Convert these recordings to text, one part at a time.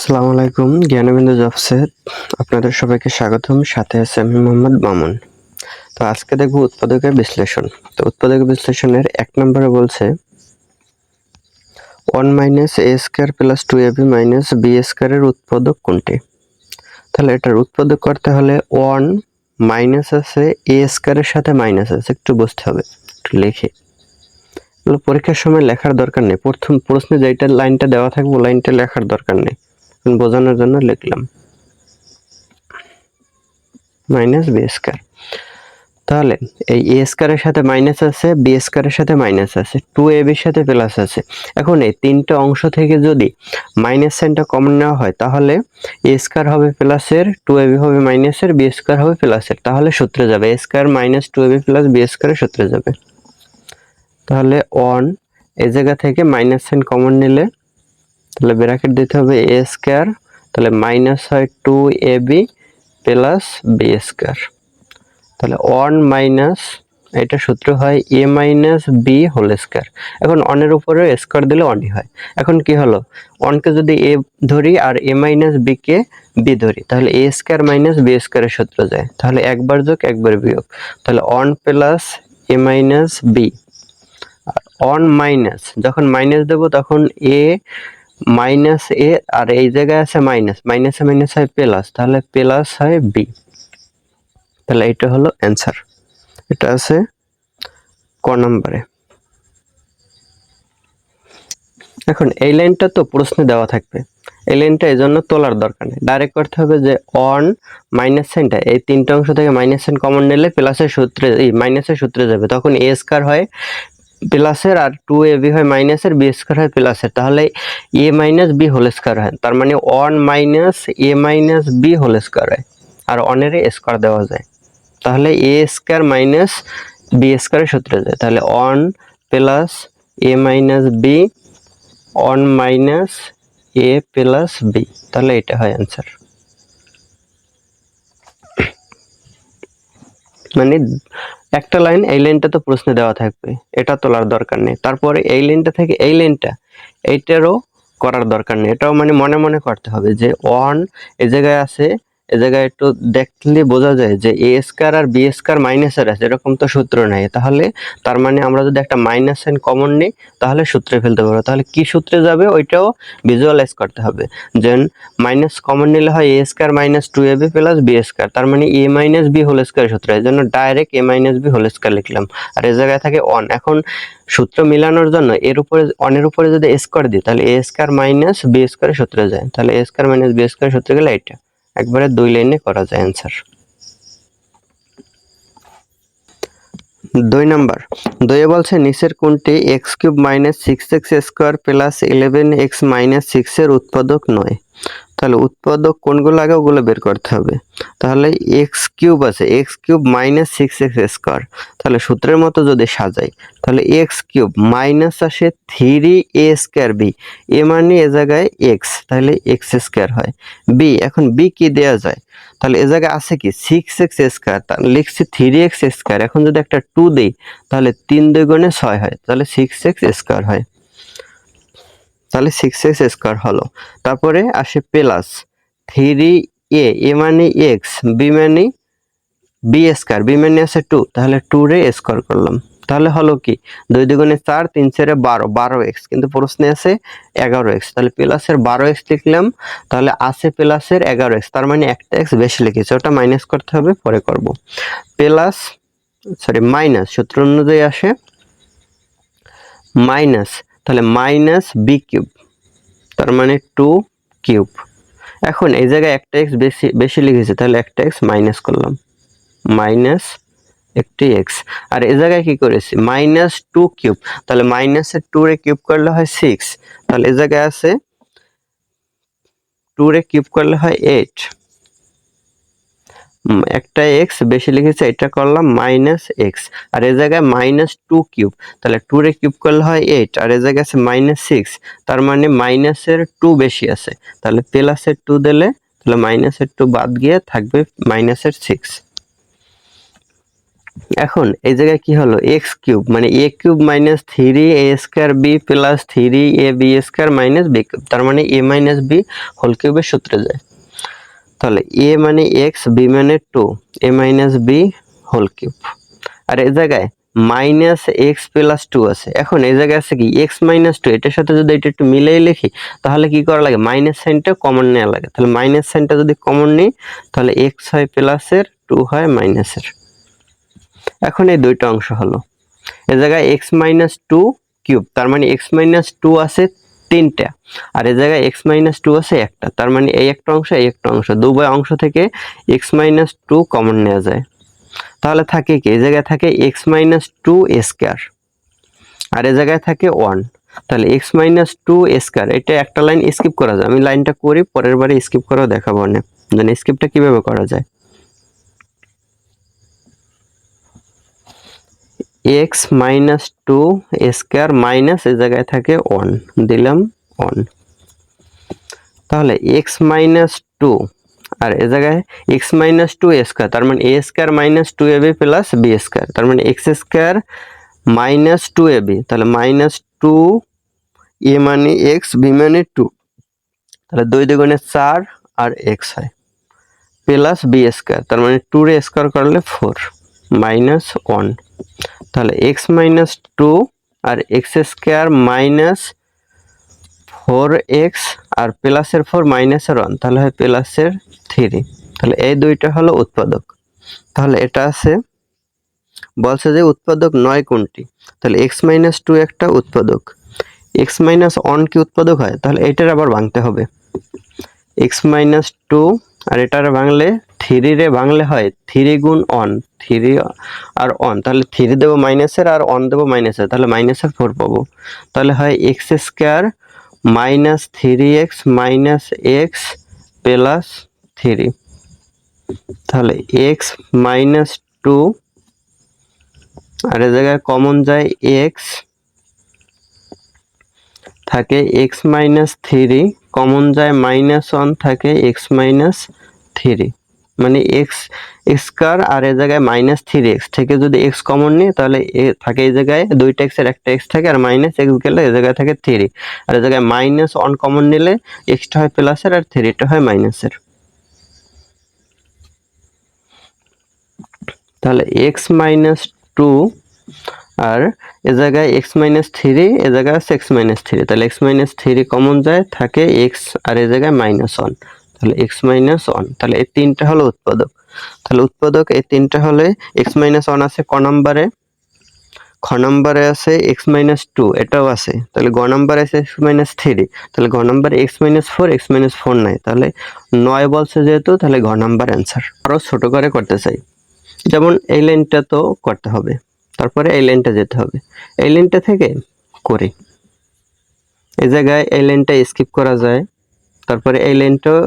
আসসালামু আলাইকুম, জ্ঞানবিন্দু জবসে আপনাদের সবাইকে স্বাগতম। সাথে আছে আমি মোহাম্মদ মামুন। তো আজকে দেখব উৎপাদকের বিশ্লেষণ। তো উৎপাদকের বিশ্লেষণের 1 নম্বরে বলছে 1 minus a square plus 2ab minus b স্কয়ারের উৎপাদক কোনটি? তাহলে এটার উৎপাদক করতে হলে 1 মাইনাস আছে, এ স্কয়ারের সাথে মাইনাস আছে, একটু বুঝতে হবে, একটু লিখে। পরীক্ষার সময় লেখার দরকার নেই, প্রথম প্রশ্নে যেটা লাইনটা দেওয়া থাকবে লাইনটা লেখার দরকার নেই, বোঝানোর জন্য লিখলাম মাইনাস বি স্কয়ার। তাহলে এই এ স্কয়ারের সাথে মাইনাস আছে, বি স্কয়ারের সাথে মাইনাস আছে, 2ab এর সাথে প্লাস আছে। এখন এই তিনটা অংশ থেকে যদি মাইনাস সাইনটা কমন নেওয়া হয় তাহলে এ স্কয়ার হবে প্লাসের, 2ab হবে মাইনাসের, বি স্কয়ার হবে প্লাসের। তাহলে সূত্রে যাবে a square minus 2ab plus B স্কয়ারের সূত্রে যাবে। তাহলে 1 এই জায়গা থেকে মাইনাস সাইন কমন নিলে তাহলে ব্র্যাকেট দিতে হবে এ স্কয়ার, তাহলে মাইনাস হয় 2ab প্লাস বি স্কয়ার। তাহলে 1 মাইনাস এটা সূত্র হয় a minus B whole square. এখন 1 এর উপরে স্কয়ার দিলে 1ই হয়। এখন কি হলো, 1 কে যদি a ধরি আর a মাইনাস b কে b ধরি তাহলে a স্কয়ার মাইনাস b স্কয়ারের সূত্র যায়। তাহলে একবার যোগ একবার বিয়োগ, তাহলে 1 প্লাস a মাইনাস b। আর 1 মাইনাস যখন মাইনাস দেব তখন a মাইনাস a আর এই জায়গায় আছে মাইনাস, মাইনাসে মাইনাস হয় প্লাস, তাহলে প্লাস হয় b। তাহলে এটা হলো অ্যান্সার। এটা আছে ক নম্বরে। এখন এই লাইনটা তো প্রশ্নে দেওয়া থাকবে, এই লাইনটা এই জন্য তোলার দরকার নেই, ডাইরেক্ট করতে হবে যে 1 মাইনাস সাইনটা এই তিনটা অংশ থেকে মাইনাস সাইন কমন নিলে প্লাসের সূত্রে এই মাইনাসের সূত্রে যাবে, তখন a স্কয়ার হয় প্লাসের আর 2ab হয় মাইনাসের, b স্কয়ার হয় প্লাসের, তাহলে a minus b whole square হয়। তার মানে 1 minus a minus b whole square হয়, আর 1 এর স্কয়ার দেওয়া যায়, তাহলে a স্কয়ার মাইনাস b স্কয়ারের সূত্রে যায়। তাহলে 1 plus a minus b, 1 minus a plus b, তাহলে এটা হয় অ্যান্সার। মানে একটা লাইন, এই লাইনটা তো প্রশ্নে দেওয়া থাকবে, এটা তোলার দরকার নেই। তারপরে এই লাইনটা থেকে এই লাইনটা, এইটারও করার দরকার নেই, এটাও মানে মনে মনে করতে হবে যে 1 এই জায়গায় আছে, এই জায়গায় একটু দেখলে বোঝা যায় যে a স্কয়ার আর b স্কয়ার মাইনাসের আছে, এরকম তো সূত্র নাই। তাহলে তার মানে আমরা যদি একটা মাইনাস সাইন কমন নিই তাহলে সূত্রে ফেলতে পারবো। তাহলে কি সূত্রে যাবে ওইটাও ভিজুয়ালাইজ করতে হবে। যেন মাইনাস কমন নিলে হয় a square minus 2ab plus b square, তার মানে a minus b whole square সূত্র, এর জন্য direct a minus b whole square লিখলাম। আর এই জায়গায় থাকে 1। এখন সূত্র মিলানোর জন্য এর উপরে 1 এর উপরে যদি স্কয়ার দিই তাহলে a স্কয়ার মাইনাস b স্কয়ারের সূত্রে যায়, তাহলে a স্কয়ার মাইনাস b স্কয়ারের সূত্রে গেলে এটা একবারে 2 লাইনে করা যায় অ্যান্সার। 2 নাম্বার, 2 এ বলছে নিচের কোনটি x cube minus 6x square plus 11x minus 6 এর উৎপাদক নয়? তাহলে উৎপাদক কোনগুলো আগে ওগুলো বের করতে হবে। তাহলে x কিউব আছে, x cube minus 6x square, তাহলে সূত্রের মতো যদি সাজাই তাহলে x কিউব মাইনাস আসে 3a স্কয়ার b, a মানে এ জায়গায় x, তাহলে x স্কয়ার হয়। b, এখন b কি দেয়া যায়, তাহলে এ জায়গায় আছে কি 6x স্কয়ার, তাহলে লিখছি 3x স্কয়ার। এখন যদি একটা 2 দেই তাহলে 3 2 গুণে 6 হয়, তাহলে 6x স্কয়ার হয়, তাহলে 6x স্কয়ার হলো। তারপরে আসে প্লাস 3a, a মানে x, b মানে b স্কয়ার, b মানে আছে 2, তাহলে 2 রে স্কয়ার করলাম, তাহলে হলো কি 2 দুগুণে 4, 3 4 12, 12x, কিন্তু প্রশ্নে আছে 11x, তাহলে প্লাসের 12x লিখলাম, তাহলে আছে প্লাসের 11x, তার মানে একটা x বেশি লিখেছে, ওটা মাইনাস করতে হবে, পরে করব। প্লাস মাইনাস সূত্র অনুযায়ী আসে মাইনাস, তাহলে মাইনাস b কিউব, তার মানে 2 কিউব। এখন এই জায়গায় একটা x বেশি লিখেছে, তাহলে একটা x মাইনাস করলাম, মাইনাস একটি x। আর এই জায়গায় কি করেছি মাইনাস 2 কিউব, তাহলে মাইনাসের 2 রে কিউব করলে হয় 6, তাহলে এই জায়গায় আছে 2 রে কিউব করলে হয় 8, একটা x বেশি লিখেছে, এটা করলাম মাইনাস x। আর এই জায়গায় মাইনাস 2 কিউব, তাহলে 2 রে কিউব করলে হয় 8, আর এই জায়গায় আছে মাইনাস 6, তার মানে মাইনাসের 2 বেশি আছে, তাহলে প্লাসের 2 দিলে তাহলে মাইনাসের 2 বাদ গিয়ে থাকবে মাইনাসের 6। এখন এই জায়গায় কি হলো এক্স কিউব মানে a cube minus 3 a square b plus 3 a b square minus b cube, তার মানে এ মাইনাস বি হোল কিউবের সূত্রে যায়। তাহলে এ মানে এক্স, বি মানে 2, এ মাইনাস বি হোল কিউব। আর এই জায়গায় মাইনাস এক্স প্লাস 2 আছে। এখন এই জায়গায় আছে কি এক্স মাইনাস 2, এটার সাথে যদি এটা একটু মিলিয়ে লিখি তাহলে কি করা লাগে মাইনাস সাইনটা কমন নেওয়া লাগে। তাহলে মাইনাস সাইনটা যদি কমন নিই তাহলে এক্স হয় প্লাসের, 2 হয় মাইনাসের। এখন এই দুইটা অংশ হলো এই জায়গায় x মাইনাস 2 কিউব, তার মানে x মাইনাস 2 আছে 3টা, আর এই জায়গায় x মাইনাস 2 আছে একটা, তার মানে এই একটা অংশ এই একটা অংশ, দুই অংশ থেকে x মাইনাস 2 কমন নেওয়া যায়। তাহলে থাকে কি এই জায়গায় থাকে x মাইনাস 2 স্কয়ার, আর এই জায়গায় থাকে 1। তাহলে x মাইনাস 2 স্কয়ার, এটা একটা লাইন স্কিপ করা যায়, আমি লাইনটা করি পরের বারে স্কিপ করেও দেখাবো না, জানি স্কিপটা কিভাবে করা যায়। x মাইনাস 2 স্কয়ার মাইনাস এই জায়গায় থাকে 1, দিলাম 1। তাহলে x মাইনাস 2 আর এই জায়গায় x মাইনাস 2 স্কয়ার, তার মানে a square minus 2ab plus b square, তার মানে x স্কয়ার মাইনাস 2ab, তাহলে মাইনাস 2 a মানে x, b মানে 2, তাহলে 2 দুগুণে 4 আর x হয় প্লাস b স্কয়ার, তার মানে 2 এর স্কয়ার করলে 4 মাইনাস 1। তাহলে x মাইনাস 2 আর x স্কয়ার মাইনাস 4x আর প্লাসের 4 মাইনাসের 1, তাহলে হয় প্লাসের 3। তাহলে এই দুইটা হলো উৎপাদক। তাহলে এটা আছে বলছে যে উৎপাদক নয় কোনটি, তাহলে x মাইনাস 2 একটা উৎপাদক, x মাইনাস 1 কি উৎপাদক হয়, তাহলে এটার আবার ভাঙতে হবে x মাইনাস 2 আর এটার ভাঙলে 3 রে ভাঙলে হয় 3 গুণ 1, 3 আর 1, তাহলে 3 দেব মাইনাসের আর 1 দেব মাইনাসের, তাহলে মাইনাসের 4 পাবো। তাহলে হয় x square minus 3x minus x plus 3, তাহলে x মাইনাস 2 আর এই জায়গায় কমন যায় x, থাকে x মাইনাস 3, কমন যায় মাইনাস 1, থাকে x মাইনাস 3, মানে x স্কয়ার আর এই জায়গায় মাইনাস 3x থেকে যদি x কমন নিই তাহলে থাকে এই জায়গায় দুইটা x এর একটা x থাকে আর মাইনাস x গেলে এই জায়গায় থাকে 3, আর এই জায়গায় মাইনাস 1 কমন নিলে x টা হয় প্লাসের আর 3 টা হয় মাইনাসের। তাহলে x মাইনাস 2 আর এ জায়গায় x মাইনাস 3, এ জায়গায় আছে x মাইনাস 3, তাহলে x মাইনাস 3 কমন যায় থাকে x আর এ জায়গায় মাইনাস 1, তাহলে x মাইনাস 1। তাহলে এই তিনটা হলো উৎপাদক। তাহলে উৎপাদক এই তিনটা হলে x মাইনাস 1 আছে ক নম্বরে, খ নম্বরে আছে x মাইনাস 2 এটাও আছে, তাহলে গ নম্বরে আছে x মাইনাস 3, তাহলে গ নম্বরে x মাইনাস 4, x মাইনাস 4 নাই, তাহলে 9 বলছে যেহেতু তাহলে ঘ নাম্বার অ্যান্সার। আরো ছোট করে করতে চাই, যেমন এই লাইনটা তো করতে হবে, তারপরে এই লাইনটা যেতে হবে, এই লাইনটা থেকে করি, এই জায়গায় এই লাইনটা স্কিপ করা যায়, তারপরে এই লাইনটাও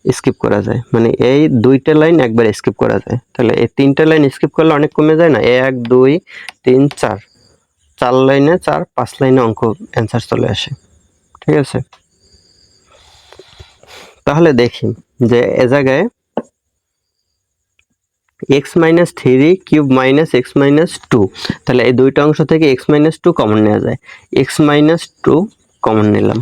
স্কিপ করা যায়, মানে এই দুইটা লাইন একবার স্কিপ করা যায়। তাহলে এই তিনটা লাইন স্কিপ করলে অনেক কমে যায় না, 1 2 3 4, 4 লাইনে 4 5 লাইনে অঙ্ক অ্যান্সার চলে আসে। ঠিক আছে, তাহলে দেখি যে এ জায়গায় x minus 3 cube minus x minus 2, তাহলে এই দুইটা অংশ থেকে x মাইনাস 2 কমন নেওয়া যায়, x মাইনাস 2 কমন নিলাম,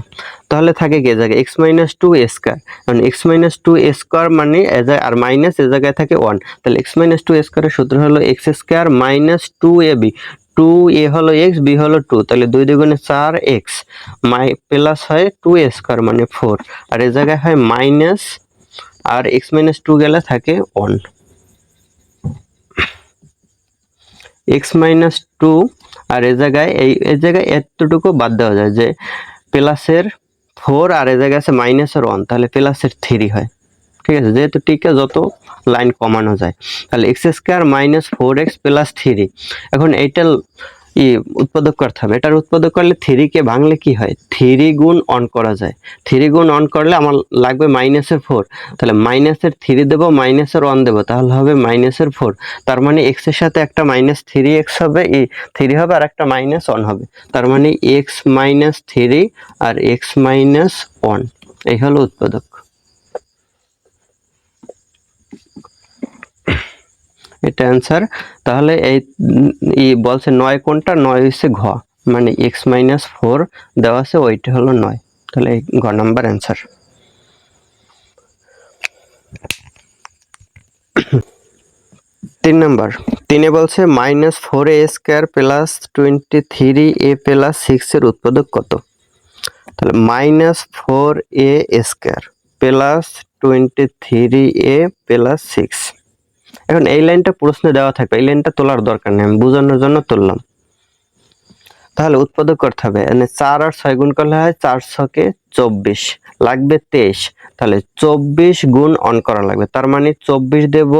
তাহলে থাকে কি জায়গায় x মাইনাস 2 স্কয়ার, মানে x মাইনাস 2 স্কয়ার মানে আর মাইনাস এই জায়গায় থাকে 1, তাহলে x মাইনাস 2 স্কয়ারের সূত্র হলো x square minus 2ab, 2a হলো x, b হলো 2, তাহলে 2 দুগুণে 4x প্লাস হয় 2 স্কয়ার মানে 4, আর এই জায়গায় হয় মাইনাস, আর x মাইনাস 2 গেলে থাকে 1, x মাইনাস 2 আর এই জায়গায় এই জায়গায় এতটুকু বাদ দেওয়া যায় যে প্লাসের 4 আর এই জায়গায় আছে মাইনাসের 1, তাহলে প্লাসের 3 হয়। ঠিক আছে, যেহেতু টিকে যত লাইন কমানো যায়, তাহলে x square minus 4x plus 3, এখন এইটা উৎপাদক করতে হবে, এটার উৎপাদক করলে 3 কে ভাঙলে কি হয় 3 গুণ 1 করা যায়, 3 গুণ 1 করলে আমার লাগবে মাইনাসের 4, তাহলে মাইনাসের 3 দেব মাইনাসের 1 দেব, তাহলে হবে মাইনাসের 4, তার মানে x এর সাথে একটা মাইনাস 3x হবে, 3 হবে আর একটা মাইনাস 1 হবে, তার মানে x মাইনাস 3 আর x মাইনাস 1, এই হলো উৎপাদক। এটা অ্যান্সার। তাহলে এই বলছে 9 কোনটা, 9 হচ্ছে ঘ, মানে x-4 দেওয়া আছে, ওইটা হলো 9। তাহলে ঘ নাম্বার অ্যান্সার। 3 নাম্বার, 3 বলছে -4a² প্লাস 23a প্লাস 6 এর উৎপাদক কত? তাহলে -4a² প্লাস 23a প্লাস 6। এখন এই লাইনটা প্রশ্নে দেওয়া থাকবে, এই লাইনটা তোলার দরকার নেই, আমি বোঝানোর জন্য তুললাম। তাহলে উৎপাদক করতে হবে, মানে 4 আর 6 গুণ করলে হয় 4 ছকে 24, লাগবে 23। তাহলে 24 গুণ অন করা লাগবে, তার মানে 24 দেব,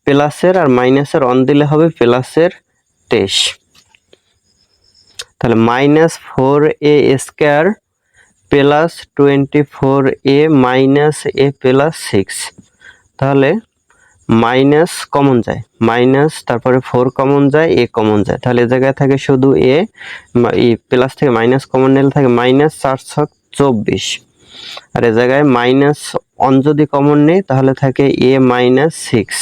প্লাসের আর মাইনাসের অন দিলে হবে প্লাসের 23। তাহলে -4a² plus 24a minus a plus 6। তাহলে মাইনাস কমন যায়, মাইনাস, তারপরে 4 কমন যায়, a কমন যায়, তাহলে এই জায়গায় থাকে শুধু a, এই প্লাস থেকে মাইনাস কমন নিলে থাকে -4 ছক 24, আর এই জায়গায় মাইনাস অন যদি কমন নেই তাহলে থাকে a মাইনাস 6।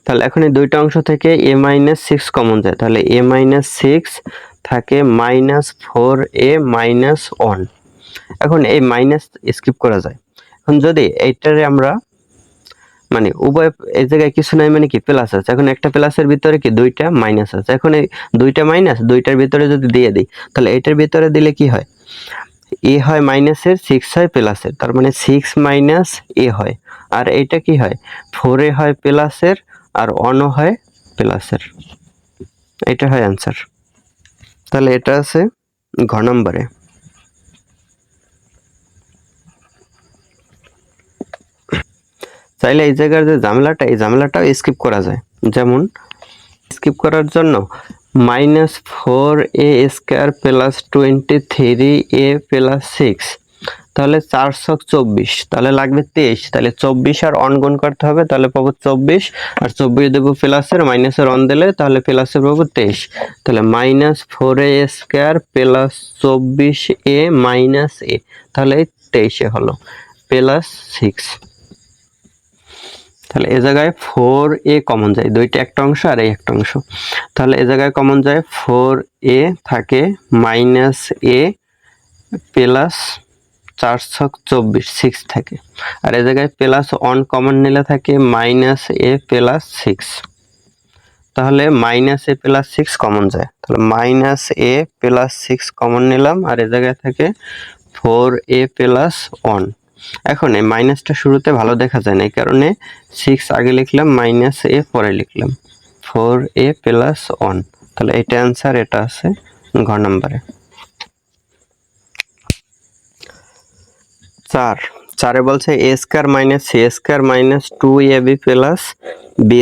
তাহলে এখন এই দুইটা অংশ থেকে a-6 কমন যায়, তাহলে a-6 থাকে -4a-1। এখন এই মাইনাস স্কিপ করা যায়। এখন যদি এইটারে আমরা মানে উভয়, এই জায়গায় কিছু নাই মানে কি প্লাস আছে, এখন একটা প্লাসের ভিতরে কি দুইটা মাইনাস আছে, এখন এই দুইটা মাইনাস দুইটার ভিতরে যদি দিয়ে দিই, তাহলে এটার ভিতরে দিলে কি হয়, এ হয় মাইনাসের, 6 হয় প্লাসের, তার মানে 6 মাইনাস এ হয়, আর এইটা কি হয় 4a হয় প্লাসের, আর 1 হয় প্লাসের, এটা হয় অ্যান্সার। তাহলে এটা আছে ঘ নম্বরে। চাইলে এই জায়গার যে ঝামেলাটা, এই ঝামেলাটাও স্কিপ করা যায়। যেমন স্কিপ করার জন্য -4a² প্লাস 23a প্লাস 6, তাহলে 4 ছক 24, তাহলে লাগবে 23, তাহলে 24 আর অন গুণ করতে হবে, তাহলে পাবো 24, আর 24 দেবো প্লাসের, মাইনাসের অন দিলে তাহলে প্লাসের পাবো 23। তাহলে -4a² plus 24a minus a, তাহলে 23 হলো প্লাস 6। তাহলে এ জায়গায় 4a কমন যায়, দুইটা একটা অংশ আর এই একটা অংশ, তাহলে এ জায়গায় কমন যায় 4a থাকে -a প্লাস 4 ছক 24, 6 থাকে, আর এ জায়গায় প্লাস 1 কমন নিলে থাকে -a প্লাস 6। তাহলে -a প্লাস 6 কমন যায়, তাহলে -a প্লাস 6 কমন নিলাম, আর এ জায়গায় থাকে 4a প্লাস 1। এখন এই মাইনাসটা শুরুতে ভালো দেখা যায় না, এই কারণে 6 আগে লিখলাম, -a পরে লিখলাম, 4a প্লাস 1। তাহলে এটা অ্যান্সার, এটা আছে ঘ নম্বরে। 4 বলছে a² minus c² minus 2ab plus b²।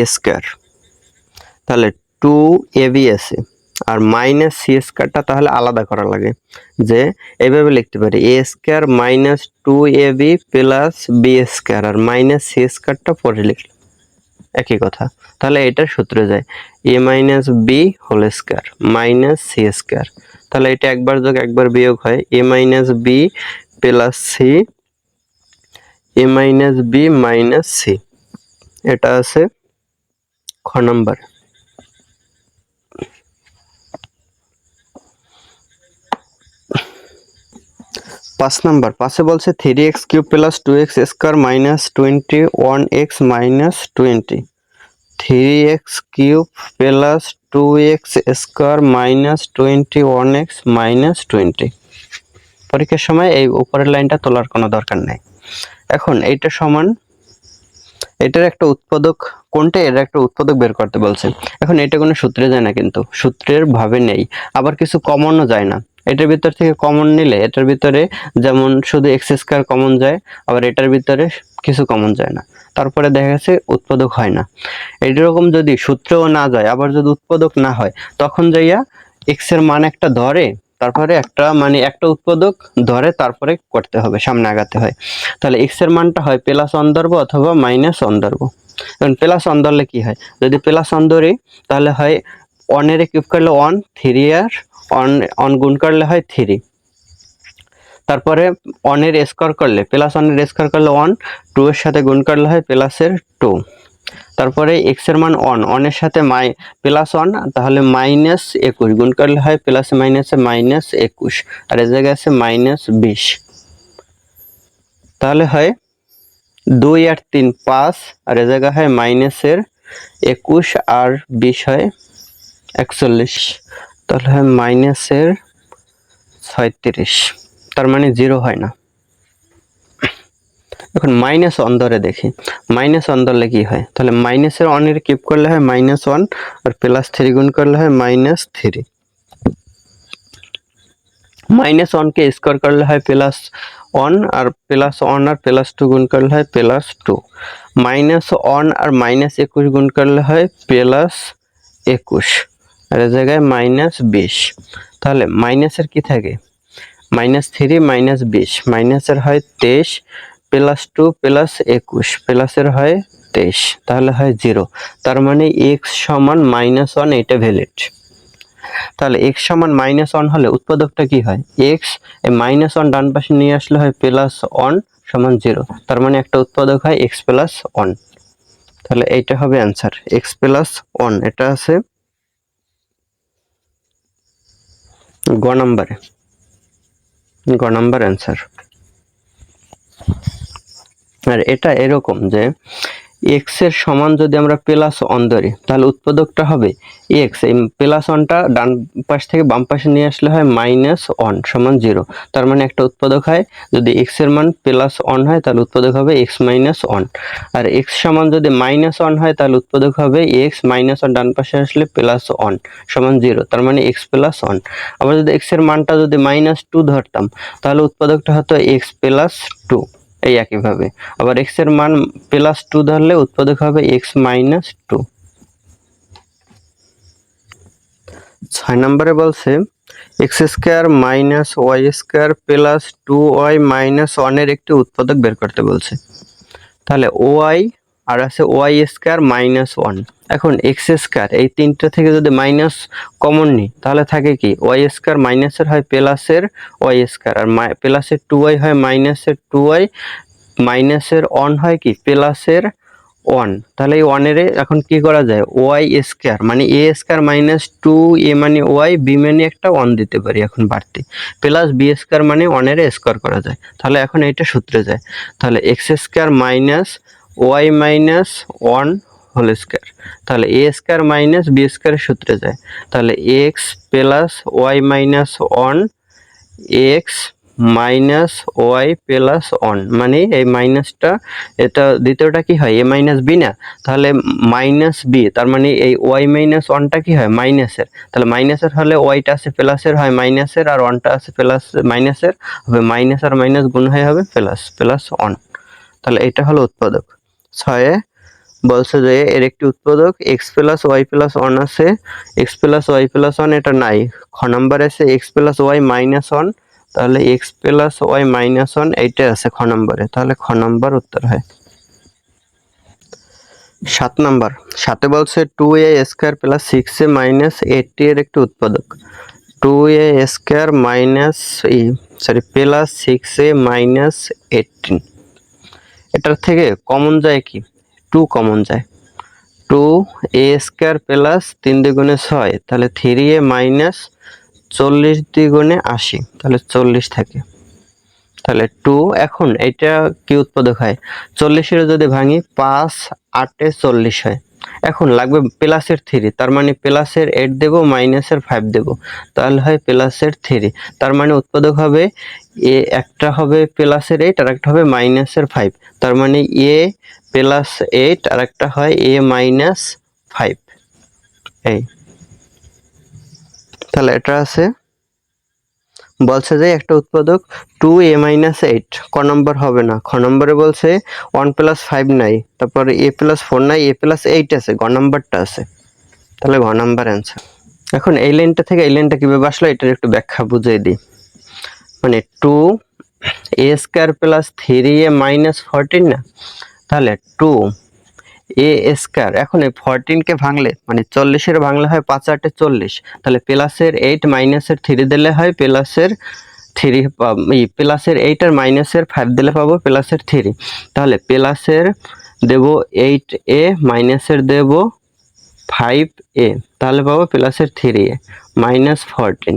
তাহলে 2ab আছে, আর মাইনাস c²টা তাহলে আলাদা করা লাগে, যে এইভাবে লিখতে পারি a² minus 2ab plus b², আর মাইনাস c²টা পরে লিখলাম, একই কথা। তাহলে এটার সূত্রে যায় a minus b whole square minus c²। তাহলে এটা একবার যোগ একবার বিয়োগ হয়, a minus b plus c, a minus b minus c, এটা আছে খ নম্বর। 5 নাম্বার, 5 বলছে 3x³ plus 2x² minus 21x minus 20। 3x³ plus 2x² minus 21x minus 20। পরীক্ষার সময় এই উপরের লাইনটা তোলার কোনো দরকার নেই। এখন এইটা সমান, এটার একটা উৎপাদক কোনটা, এর একটা উৎপাদক বের করতে বলছে। এখন এটা কোনো সূত্রে যায় না, কিন্তু সূত্রের ভাবে নেই, আবার কিছু কমনও যায় না। এটার ভিতর থেকে কমন নিলে এটার ভিতরে যেমন শুধু x² কমন যায়, আবার এটার ভিতরে কিছু কমন যায় না, তারপরে দেখা গেছে উৎপাদক হয় না। এইরকম যদি সূত্রেও না যায়, আবার যদি উৎপাদক না হয়, তখন যাইয়া x এর মান একটা ধরে, তারপরে একটা মানে একটা উৎপাদক ধরে তারপরে করতে হবে, সামনে আগাতে হয়। তাহলে x এর মানটা হয় +1 ধরবো অথবা -1 ধরবো। এখন প্লাস অন ধরলে কি হয়, যদি প্লাস অন ধরি তাহলে হয় অনের কিউব করলে 1, 3 আর অন গুণ করলে হয় 3, তারপরে অনের স্কোয়ার করলে প্লাস অনের স্কোয়ার করলে 1, 2 এর সাথে গুণ করলে হয় প্লাসের 2, তারপরে এক্স এর মান অনের সাথে প্লাস 1, তাহলে -21 গুণ করলে হয় প্লাস মাইনাসে -21, আর এই জায়গায় আছে -20, তাহলে হয় 2 আর 3 5, আর এই জায়গায় হয় -21 আর 20 হয় 41, তাহলে হয় -36, তার মানে 0 হয় না। এখন মাইনাস অন ধরে দেখি, মাইনাস অন ধরলে কি হয়, তাহলে মাইনাসের অনের কিউব করলে হয় -1 আর +3 গুণ করলে হয় -3, -1 কে স্কোয়ার করলে হয় +1 আর +1 আর +2 গুণ করলে হয় +2, -1 আর -21 গুণ করলে হয় +21, আর এই জায়গায় -20, তাহলে মাইনাসের কি থাকে -3 -20, মাইনাসের হয় 23 +2 +21 প্লাসের হয় 23, তাহলে হয় 0, তার মানে x সমান -1, এটা ভ্যালিড। তাহলে x সমান -1 হলে উৎপাদকটা কি হয়, x এই -1 ডান পাশে নিয়ে আসলে হয় +1 সমান 0, তার মানে একটা উৎপাদক হয় x + 1, তাহলে এইটা হবে অ্যান্সার x + 1, এটা আছে গ নম্বরে, গ নম্বর অ্যান্সার। আর এটা এরকম যে x এর সমান যদি আমরা +1 ধরি তাহলে উৎপাদকটা হবে x, এই +1টা ডান পাশ থেকে বাম পাশে নিয়ে আসলে হয় -1 সমান 0, তার মানে একটা উৎপাদক হয়, যদি x এর মান +1 হয় তাহলে উৎপাদক হবে x - 1, আর x সমান যদি -1 হয় তাহলে উৎপাদক হবে x - 1 ডান পাশে আসলে +1 সমান 0, তার মানে x + 1। আবার যদি x এর মানটা যদি -2 ধরতাম তাহলে উৎপাদকটা হতো x + 2, এই একইভাবে আবার x এর মান +2 ধরলে উৎপাদক হবে x - 2। 6 নম্বরে বলছে x² - y² + 2y - 1 এর একটি উৎপাদক বের করতে বলছে। তাহলে y আর আছে y² - 1, এখন x² এই তিনটা থেকে যদি মাইনাস কমন নিই তাহলে থাকে কি y² মাইনাসের হয় প্লাসের y², আর প্লাসের 2y হয় মাইনাসের 2y, মাইনাসের 1 হয় কি প্লাসের 1, তাহলে এই 1 এর এখন কি করা যায় y² মানে a² - 2a মানে y, b মানে একটা 1 দিতে পারি এখন বাড়তি, প্লাস b² মানে 1 এর স্কয়ার করা যায়, তাহলে এখন এটা সূত্রে যায়, তাহলে x² y - 1 হোল স্কয়ার, তাহলে a² - b² সূত্রে যায়, তাহলে x + y - 1 x minus y plus 1, মানে এই মাইনাসটা এটা দ্বিতীয়টা কি হয় a মাইনাস বি না, তাহলে মাইনাস বি, তার মানে এই ওয়াই মাইনাস 1টা কি হয় মাইনাসের, তাহলে মাইনাসের হলে ওয়াইটা আছে প্লাসের হয় মাইনাসের, আর 1টা আছে প্লাস মাইনাসের, হবে মাইনাস আর মাইনাস গুণ হয়ে হবে প্লাস 1, তাহলে এটা হলো উৎপাদক। 6 বলছে যে এর একটি উৎপাদক x + y + 1 আছে, x + y + 1 এটা নাই, খ নম্বরে আছে x + y - 1, তাহলে x + y - 1 এইটা আছে খ নম্বরে, তাহলে খ নম্বর উত্তর হয়। 7 নম্বর, 7 বলছে 2a² + 6a - 80 এর একটি উৎপাদক। 2a² + 6a - 18, এটার থেকে কমন যায় কি 2 কমন যায়, 2a² প্লাস 3 দুগুণে 6, তাহলে 3a মাইনাস 40 দ্বিগুণে 80, তাহলে 40 থাকে, তাহলে 2, এখন এটা কি উৎপাদক হয় 40 এর যদি ভাঙি 5 8 এ 40 হয়, এখন লাগবে প্লাসের 3, তার মানে প্লাসের 8 দেব মাইনাসের 5 দেব, তাহলে হয় প্লাসের 3, তার মানে উৎপাদক হবে এ একটা হবে প্লাসের 8 আর একটা হবে মাইনাসের 5, তার মানে a + 8 আর একটা হয় a - 5, এই তাহলে এটা আছে বলছে যে একটা উৎপাদক 2a - 8, ক নম্বর হবে না, খ নম্বরে বলছে 1 + 5 নাই, তারপরে a + 4 নাই, a + 8 আছে, গ নম্বরটা আছে, তাহলে ঘ নম্বর অ্যান্সার। এখন এই লাইনটা থেকে এই লাইনটা কিভাবে আসলো এটার একটু ব্যাখ্যা বুঝিয়ে দিই, মানে 2a² + 3a - 14 না, তাহলে 2 এ স্কয়ার। এখন এই 14 কে ভাঙলে মানে 40 এর ভাঙলে হয় 5 8 40, তাহলে প্লাসের 8 মাইনাসের 3 দিলে হয় প্লাসের 3, প্লাসের 8 আর মাইনাসের 5 দিলে পাবো প্লাসের 3। তাহলে প্লাসের দেব 8a, মাইনাসের দেব 5a, তাহলে পাবো প্লাসের 3a মাইনাস 14।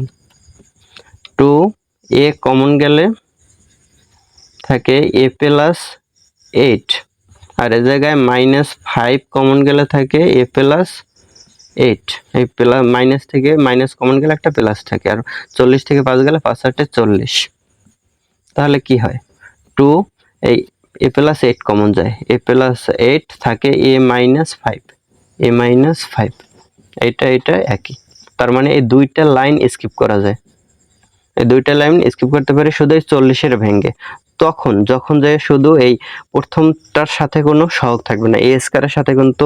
2a কমন গেলে থাকে a প্লাস 8, আর এই জায়গায় মাইনাস 5 কমন গেলে থাকে a প্লাস 8। এই প্লাস মাইনাস থেকে মাইনাস কমন গেলে একটা প্লাস থাকে, আর 40 থেকে 5 গেলে 5 8 40। তাহলে কি হয় 2, এই a প্লাস 8 কমন যায়, a প্লাস 8 থাকে a মাইনাস 5, a মাইনাস 5। এটা একই, তার মানে এই দুইটা লাইন স্কিপ করা যায়, এই দুইটা লাইন স্কিপ করতে পারে শুধু এই 40 এর ভেঙে। যখন যায় শুধু এই প্রথমটার সাথে কোনো সহগ থাকবে না, এ স্কয়ারের সাথে কিন্তু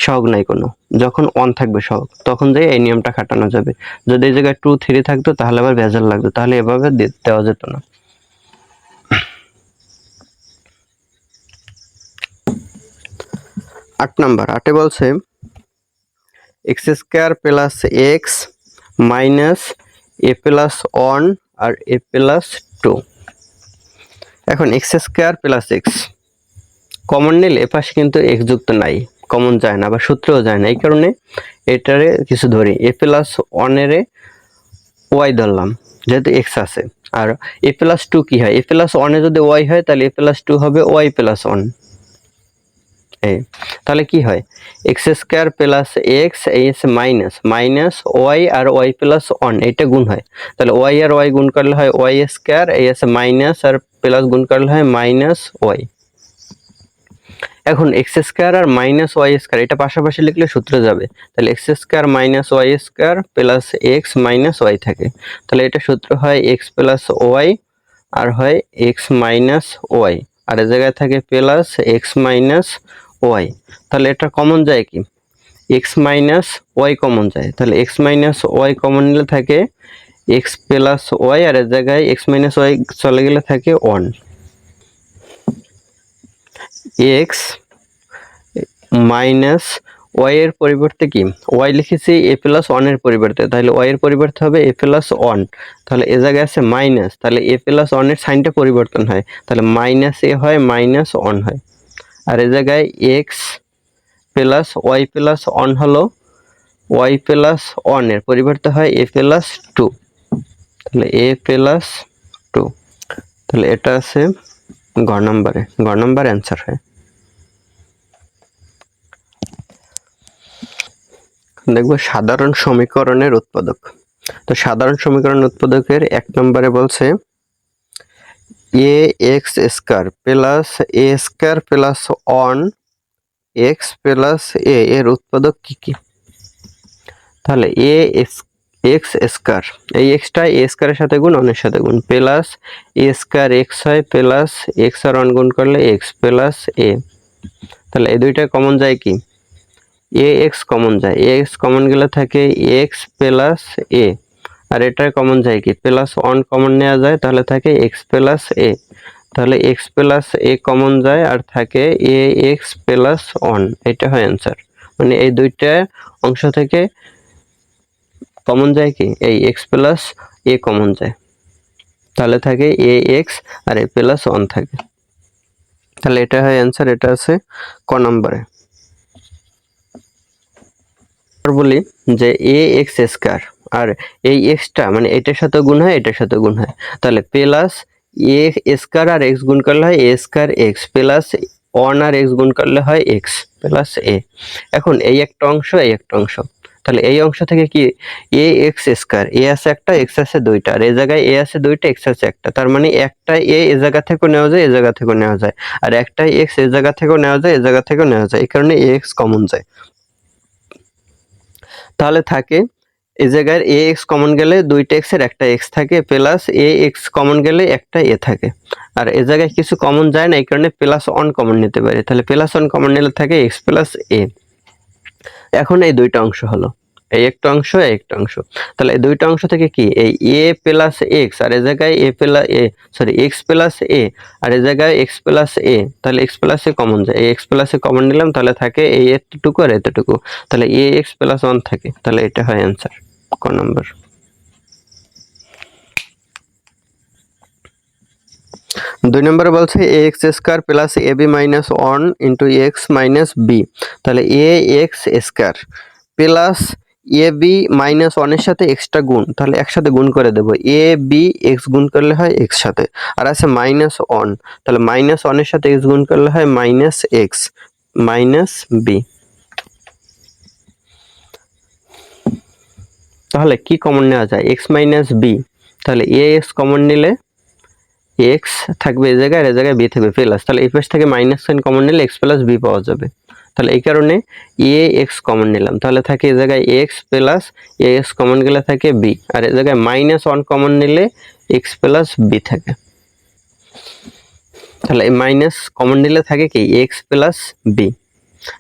সহগ নাই কোনো, যখন 1 থাকবে সহগ তখন যাই এই নিয়মটা খাটানো যাবে। যদি এই জায়গায় 2 3 থাকতো তাহলে আবার ভেজাল লাগতো, তাহলে এভাবে দেওয়া যেত না। 8 নাম্বার, 8 বলছে x square plus x minus a plus 1 আর a প্লাস 2। এখন x square plus x common নিলে এপাশে কিন্তু x যুক্ত নাই, কমন যায় না, বা সূত্রেও যায় না, এই কারণে এটারে কিছু ধরি, a প্লাস 1 এর y ধরলাম যেহেতু x আছে। আর a প্লাস 2 কি হয়, a প্লাস 1 এ যদি y হয় তাহলে a প্লাস 2 হবে y প্লাস 1। তাহলে কি হয় x স্কয়ার প্লাস x, এই আছে মাইনাস মাইনাস y আর y প্লাস 1, এটা গুণ হয়, তাহলে y আর y গুণ করলে হয় y স্কয়ার, এই আছে মাইনাস আর প্লাস গুণ করলে হয় মাইনাস y। এখন x স্কয়ার আর মাইনাস y স্কয়ার এটা পাশাপাশি লিখলে সূত্রে যাবে, তাহলে x square minus y square plus x minus y থাকে, তাহলে এটা সূত্র হয় x প্লাস y আর হয় x মাইনাস y, আর এই জায়গায় থাকে প্লাস x মাইনাস y। তাহলে এটা কমন যায় কি, x মাইনাস y কমন যায়, তাহলে x মাইনাস y কমন নিলে থাকে x প্লাস y, আর এই জায়গায় x মাইনাস y চলে গেলে থাকে 1। x মাইনাস y এর পরিবর্তে কি y লিখেছি a প্লাস 1 এর পরিবর্তে, তাহলে y এর পরিবর্তে হবে a প্লাস 1, তাহলে এ জায়গায় আছে মাইনাস, তাহলে a প্লাস 1 এর সাইনটা পরিবর্তন হয়, তাহলে মাইনাস a হয় মাইনাস 1 হয়, আর এই জায়গায় x প্লাস y প্লাস 1 হলো y প্লাস 1 এর পরিবর্তে হয় a প্লাস 2, তাহলে a প্লাস 2। তাহলে এটা আছে গ নম্বরে, গ নম্বর অ্যান্সার হয়। দেখবো সাধারণ সমীকরণের উৎপাদক। তো সাধারণ সমীকরণ উৎপাদকের 1 নম্বরে বলছে ax square plus a square plus 1 x plus a এর উৎপাদক কি কি। তাহলে x স্কয়ার, এই xটা a স্কয়ারের সাথে গুণ 1 এর সাথে গুণ, প্লাস a স্কয়ার x হয় প্লাস x আর 1 গুণ করলে x প্লাস a। তাহলে এই দুইটা কমন যায় কি, ax কমন যায়, ax কমন গেলে থাকে x প্লাস a, আর এটা কমন যায় কি প্লাস 1 কমন নেওয়া যায়, তাহলে থাকে x প্লাস a, তাহলে x প্লাস a কমন যায় আর থাকে ax প্লাস 1, এটা হয় অ্যান্সার। মানে এই দুইটা অংশ থেকে কমন যায় কি এই x প্লাস a কমন যায়, তাহলে থাকে ax আর a প্লাস 1 থাকে, তাহলে এটা হয় অ্যান্সার, এটা আছে ক নম্বরে। বলি যে ax স্কয়ার, আর এই xটা মানে এটার সাথে গুণ হয় এটার সাথে গুণ হয়, তাহলে প্লাস a স্কয়ার আর x গুণ করলে হয় a স্কয়ার x, প্লাস 1 আর x গুণ করলে হয় x প্লাস a। এখন এই একটা অংশ এই একটা অংশ, তাহলে এই অংশ থেকে কি ax স্কয়ার, a আছে একটা x আছে দুইটা, আর এই জায়গায় a আছে দুইটা x আছে একটা, তার মানে একটা a এই জায়গা থেকেও নেওয়া যায় এই জায়গা থেকেও নেওয়া যায়, আর একটা x এই জায়গা থেকেও নেওয়া যায় এই জায়গা থেকেও নেওয়া যায়, এই কারণে ax কমন যায়। তাহলে থাকে এই জায়গায় ax কমন গেলে দুইটা x এর একটা x থাকে, প্লাস ax কমন গেলে একটা a থাকে, আর এই জায়গায় কিছু কমন যায় না, এই কারণে প্লাস 1 কমন নিতে পারে, তাহলে প্লাস 1 কমন নিলে থাকে x প্লাস a। এখন এই দুইটা অংশ হলো, এই একটা অংশ এই একটা অংশ, তাহলে এই দুইটা অংশ থেকে কি এই a প্লাস এক্স আর এই জায়গায় এক্স প্লাস এ আর এই জায়গায় এক্স প্লাস এ, তাহলে এক্স প্লাস এ কমন যায়, এই এক্স প্লাস এ কমন নিলাম, তাহলে থাকে এই এতটুকু আর এতটুকু, তাহলে এ এক্স প্লাস 1 থাকে, তাহলে এটা হয় অ্যান্সার ক নম্বর। 2 নম্বরে বলছে a x square plus a b minus 1 into x minus b, তাহলে a x square plus a b minus 1 এর সাথে এক্সটা গুণ, তাহলে একসাথে গুণ করে দেব, এ বি এক্স গুণ করলে হয় এক্স সাথে, আর আছে মাইনাস 1, তাহলে মাইনাস 1 এর সাথে এক্স গুণ করলে হয় মাইনাস এক্স মাইনাস বি। তাহলে কি কমন নেওয়া যায়, এক্স মাইনাস বি, তাহলে এ এক্স কমন নিলে এক্স থাকবে এই জায়গায় আর এই জায়গায় বি থাকবে প্লাস, তাহলে এই পাশ থেকে মাইনাস সাইন কমন নিলে এক্স প্লাস বি পাওয়া যাবে, তাহলে এই কারণে এ এক্স কমন নিলাম, তাহলে থাকে এই জায়গায় এক্স প্লাস এ এক্স কমন গেলে থাকে বি, আর এই জায়গায় মাইনাস 1 কমন নিলে এক্স প্লাস বি থাকে, তাহলে এই মাইনাস কমন নিলে থাকে কি এক্স প্লাস বি,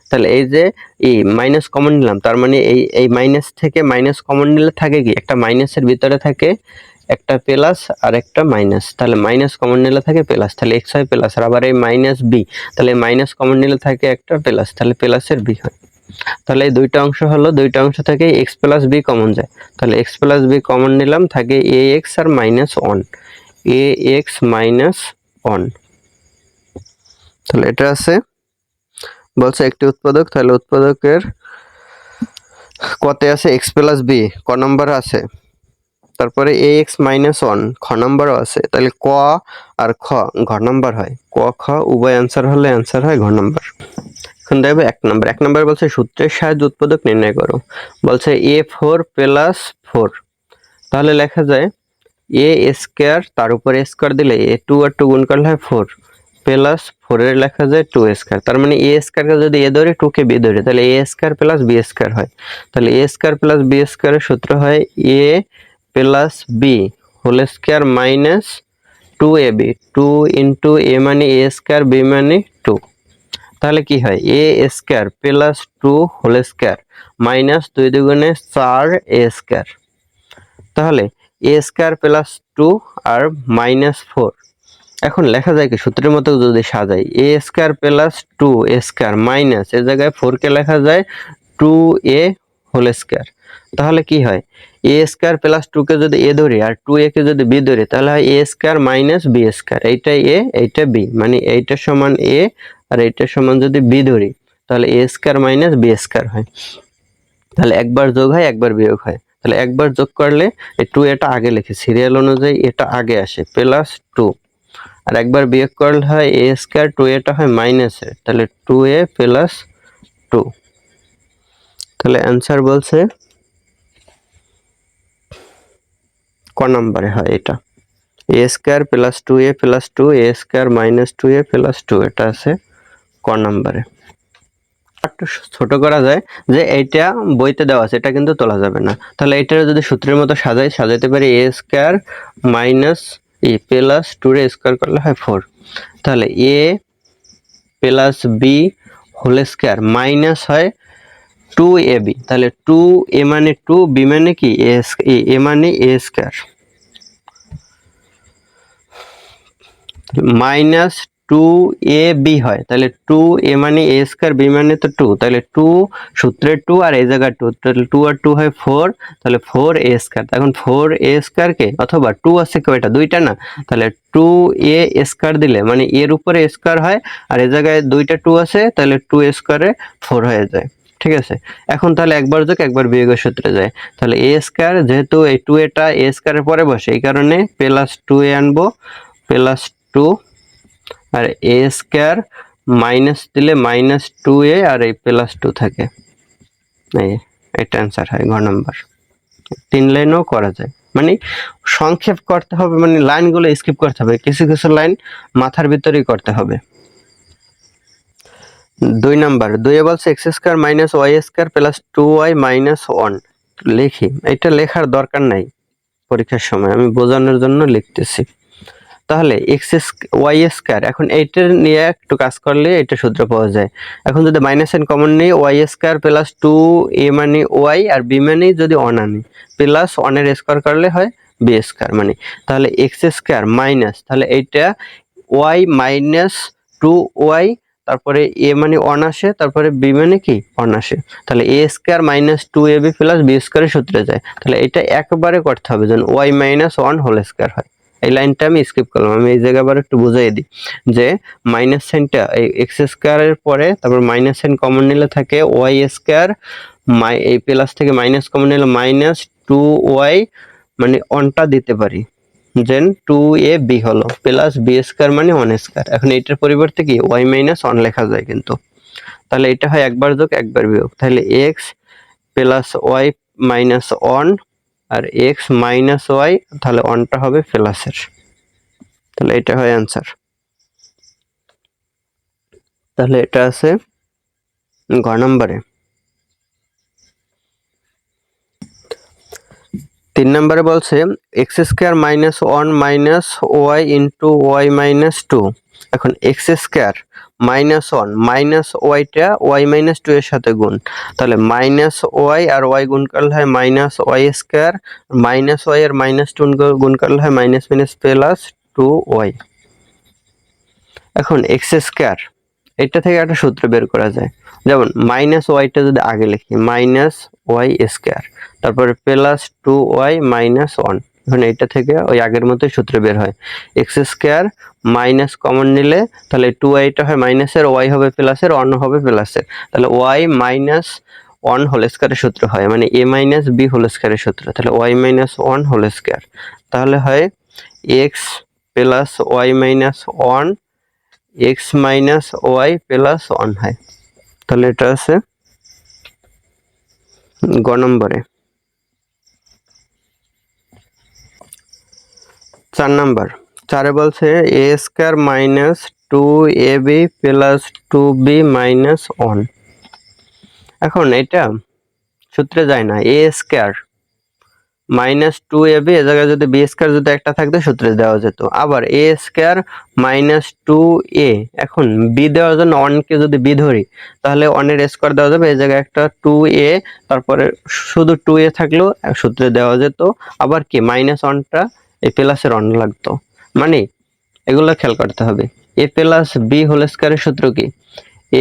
তাহলে এই যে এই মাইনাস কমন নিলাম, তার মানে এই মাইনাস থেকে মাইনাস কমন নিলে থাকে কি একটা মাইনাসের ভিতরে থাকে একটা প্লাস আর একটা মাইনাস, তাহলে মাইনাস কমন নিলে থাকে প্লাস, তাহলে এক্স হয় প্লাস, আর আবার এই মাইনাস বি, তাহলে মাইনাস কমন নিলে থাকে একটা প্লাস, তাহলে প্লাসের বি হয়, তাহলে এই দুইটা অংশ হলো, দুইটা অংশ থেকে এক্স প্লাস বি কমন যায়, তাহলে এক্স প্লাস বি কমন নিলাম, থাকে এ এক্স আর মাইনাস 1, এ এক্স মাইনাস 1, তাহলে এটা আছে বলছে একটি উৎপাদক, তাহলে উৎপাদকের কতে আছে এক্স প্লাস বি, ক নম্বর আছে, তারপরে এ এক্স মাইনাস 1 খ নম্বরও আছে, তাহলে ক আর খ ঘ নম্বর হয়, ক খ উভয় অ্যান্সার হলে অ্যান্সার হয় ঘ নম্বর। এখন দেখবে 1 নম্বর, 1 নম্বর বলছে সূত্রের সাহায্যে উৎপাদক নির্ণয় করো, বলছে এ 4 প্লাস 4, তাহলে লেখা যায় এ স্কয়ার তার উপর এ স্কয়ার দিলে এ 2 আর 2 গুণ করলে হয় 4 প্লাস 4 এর লেখা যায় 2 স্কয়ার, তার মানে এ স্কয়ারকে যদি এ ধরে 2 কে বি ধরে তাহলে A square plus B square হয়, তাহলে এ স্কয়ার প্লাস বি স্কয়ারের সূত্র হয় A plus B whole square minus 2ab, 2 into A মানে এ স্কয়ার বি মানে 2, তাহলে কি হয় A square plus 2 whole square minus 2 দুগুণে 4 এ স্কয়ার, তাহলে এ স্কয়ার প্লাস 2 আর মাইনাস 4, এখন লেখা যায় কি সূত্রের মতো যদি সাজাই A square plus 2 A square minus এর জায়গায় 4 কে লেখা যায় 2a হোল স্কয়ার, তাহলে কি হয় এ স্কয়ার প্লাস 2 কে যদি এ ধরি আর 2a কে যদি বি ধরি তাহলে হয় A square minus B square, এইটাই এ এইটা বি, মানে এইটা সমান এ আর এইটা সমান যদি বি ধরি তাহলে A square minus B square হয়, তাহলে একবার যোগ হয় একবার বিয়োগ হয়, তাহলে একবার যোগ করলে এই 2 এটা আগে লিখি সিরিয়াল অনুযায়ী এটা আগে আসে প্লাস 2, আর একবার বিয়োগ করলে হয় এ স্কয়ার 2 এটা হয় মাইনাসে, তাহলে 2a প্লাস 2, তাহলে অ্যান্সার বলছে ক নম্বরে হয় এটা এ স্কয়ার প্লাস 2a প্লাস 2 এ স্কয়ার মাইনাস 2a প্লাস 2, এটা আছে ক নম্বরে। একটু ছোট করা যায় যে এইটা বইতে দেওয়া আছে এটা কিন্তু তোলা যাবে না, তাহলে এটা যদি সূত্রের মতো সাজাইতে পারি A square minus E plus 2 এর স্কয়ার করলে হয় 4, তাহলে A plus B whole square minus হয় 2ab, তাহলে 2a মানে 2 b মানে কি এ মানে এ স্কয়ার মাইনাস 2ab হয়, তাহলে 2a মানে a স্কয়ার b মানে তো 2, তাহলে 2 সূত্রের 2 আর এই জায়গার 2, তাহলে 2 আর 2 হয় 4, তাহলে 4a স্কয়ার, এখন 4a স্কয়ার কে অথবা 2 আছে কয়টা দুইটা না, তাহলে 2a স্কয়ার দিলে মানে এর উপরে স্কয়ার হয় আর এই জায়গায় দুইটা 2 আছে তাহলে 2 স্কয়ারে 4 হয়ে যায়, ঠিক আছে। এখন তাহলে একবার যোগ একবার বিয়োগের সূত্রে যায়, তাহলে a স্কয়ার যেহেতু এই 2 এটা a স্কয়ারের পরে বসে এই কারণে প্লাস 2a আনবো প্লাস 2 আর এ স্কয়ার মাইনাস দিলে মাইনাস 2a আর এই প্লাস 2 থাকে, এই এটা অ্যান্সার হয় ঘ নম্বর। 3 লাইনও করা যায়, মানে সংক্ষেপ করতে হবে, মানে লাইনগুলো স্কিপ করতে হবে, কিছু কিছু লাইন মাথার ভিতরেই করতে হবে। 2 নাম্বার 2 এ বলছে x square minus Y square plus 2y minus 1, লিখি এটা লেখার দরকার নাই পরীক্ষার সময়, আমি বোঝানোর জন্য লিখতেছি, তাহলে ওয়াই স্কয়ার, এখন এইটা নিয়ে একটু কাজ করলে এটা সূত্র পাওয়া যায়। এখন যদি মাইনাস এন কমন নিই, ওয়াই স্কয়ার প্লাস 2a মানে ওয়াই আর বি মানে যদি অন আনি প্লাস 1 এর স্কয়ার করলে হয় বি স্কয়ার, মানে তাহলে এক্স স্কয়ার মাইনাস, তাহলে এইটা ওয়াই মাইনাস 2y, তারপরে a মানে 1 আসে, তারপরে b মানে কি 1 আসে, তাহলে a square minus 2ab plus b স্কয়ারের সূত্রে যায়। তাহলে এটা একবারে করতে হবে যেন y মাইনাস 1 হোল স্কয়ার হয়। এই লাইনটা আমি স্কিপ করলাম, আমি এই জায়গা আবার একটু বুঝিয়ে দিই যে মাইনাস সাইনটা এই এক্স স্কয়ারের পরে তারপর মাইনাস সাইন কমন নিলে থাকে ওয়াই স্কয়ার, এই প্লাস থেকে মাইনাস কমন নিলে মাইনাস 2y, মানে অনটা দিতে পারি দেন 2ab হলো প্লাস b স্কয়ার মানে 1 স্কয়ার। এখন এটার পরিবর্তে কি y মাইনাস 1 লেখা যায় কিন্তু, তাহলে এটা হয় একবার যোগ একবার বিয়োগ, তাহলে x প্লাস y মাইনাস 1 আর x মাইনাস y, তাহলে 1টা হবে প্লাসের, তাহলে এটা হয় অ্যান্সার। তাহলে এটা আছে গ নম্বরে। 3 নম্বরে বলছে x square minus 1 minus Y into Y minus 2। এখন এক্স স্কয়ার মাইনাস 1 মাইনাস ওয়াইটা ওয়াই মাইনাস 2 এর সাথে গুণ, তাহলে মাইনাস ওয়াই আর ওয়াই গুণ করলে হয় minus Y square, minus Y আর মাইনাস 2 গুণ করলে হয় মাইনাস মাইনাস প্লাস 2y। এখন এক্স স্কয়ার এটা থেকে একটা সূত্র বের করা যায়, যেমন মাইনাস ওয়াইটা যদি আগে লিখি মাইনাস ওয়াই স্কয়ার, তারপরে প্লাস 2y মাইনাস 1, এখন এটা থেকে ওই আগের মতোই সূত্র বের হয়। এক্স স্কয়ার মাইনাস কমন নিলে তাহলে 2yটা হয় মাইনাসের, ওয়াই হবে প্লাসের, 1 হবে প্লাসের, তাহলে ওয়াই মাইনাস 1 হোল স্কয়ারের সূত্র হয়, মানে a মাইনাস b হোল স্কয়ারের সূত্র, তাহলে ওয়াই মাইনাস 1 হোল স্কয়ার, তাহলে হয় x plus y minus 1 x minus y plus 1 হয়। তাহলে এটা আছে গ নম্বরে। 4 নম্বর, 4-এ বলছে a square minus 2ab plus 2b minus 1। এখন এটা সূত্রে যায় না, a স্কয়ার মাইনাস 2ab এ জায়গায় যদি বি স্কয়ার যদি একটা থাকতো সূত্রে দেওয়া যেত, আবার a স্কয়ার মাইনাস 2a, এখন বি দেওয়ার জন্য 1 কে যদি বি ধরি তাহলে 1 এর স্কয়ার দেওয়া যাবে, এই জায়গায় একটা 2a, তারপরে শুধু 2a থাকলো সূত্রে দেওয়া যেত, আবার কি মাইনাস 1টা এই প্লাসের 1 লাগতো, মানে এগুলো খেয়াল করতে হবে। a প্লাস b হোল স্কয়ারের সূত্র কি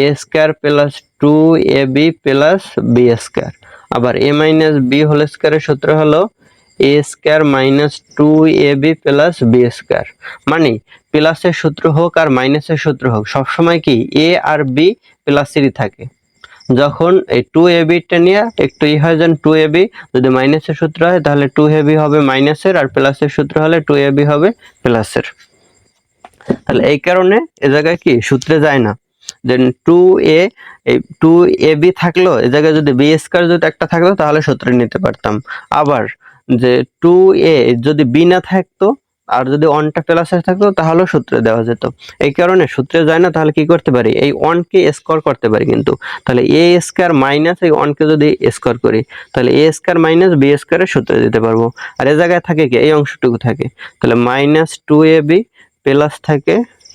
a square plus 2ab plus b square, আবার a মাইনাস b হোল স্কয়ারের সূত্র হলো a square minus 2ab plus b square, মানে প্লাসের সূত্র হোক আর মাইনাসের সূত্র হোক সবসময় কি a আর b প্লাসেরই থাকে। যখন এই 2ab টা নিয়ে একটু হয় যেন 2ab যদি মাইনাসের সূত্র হয় তাহলে 2ab হবে মাইনাসের, আর প্লাসের সূত্র হলে 2ab হবে প্লাসের। তাহলে এই কারণে এ জায়গায় কি সূত্রে যায় না, দেন 2a এই 2ab থাকলো, এই জায়গায় যদি b স্কয়ার যদি একটা থাকতো তাহলে সূত্রে নিতে পারতাম, আবার যে 2a যদি b না থাকতো আর যদি 1টা প্লাসে থাকতো তাহলে সূত্রে দেওয়া যেত। এই কারণে সূত্রে যায় না, তাহলে কি করতে পারি এই 1 কে স্কয়ার করতে পারি, কিন্তু তাহলে a স্কয়ার মাইনাস এই 1 কে যদি স্কয়ার করি তাহলে a স্কয়ার মাইনাস b স্কয়ারের সূত্রে দিতে পারবো, আর এই জায়গায় থাকে কি এই অংশটুকু থাকে, তাহলে মাইনাস 2ab প্লাস থাকে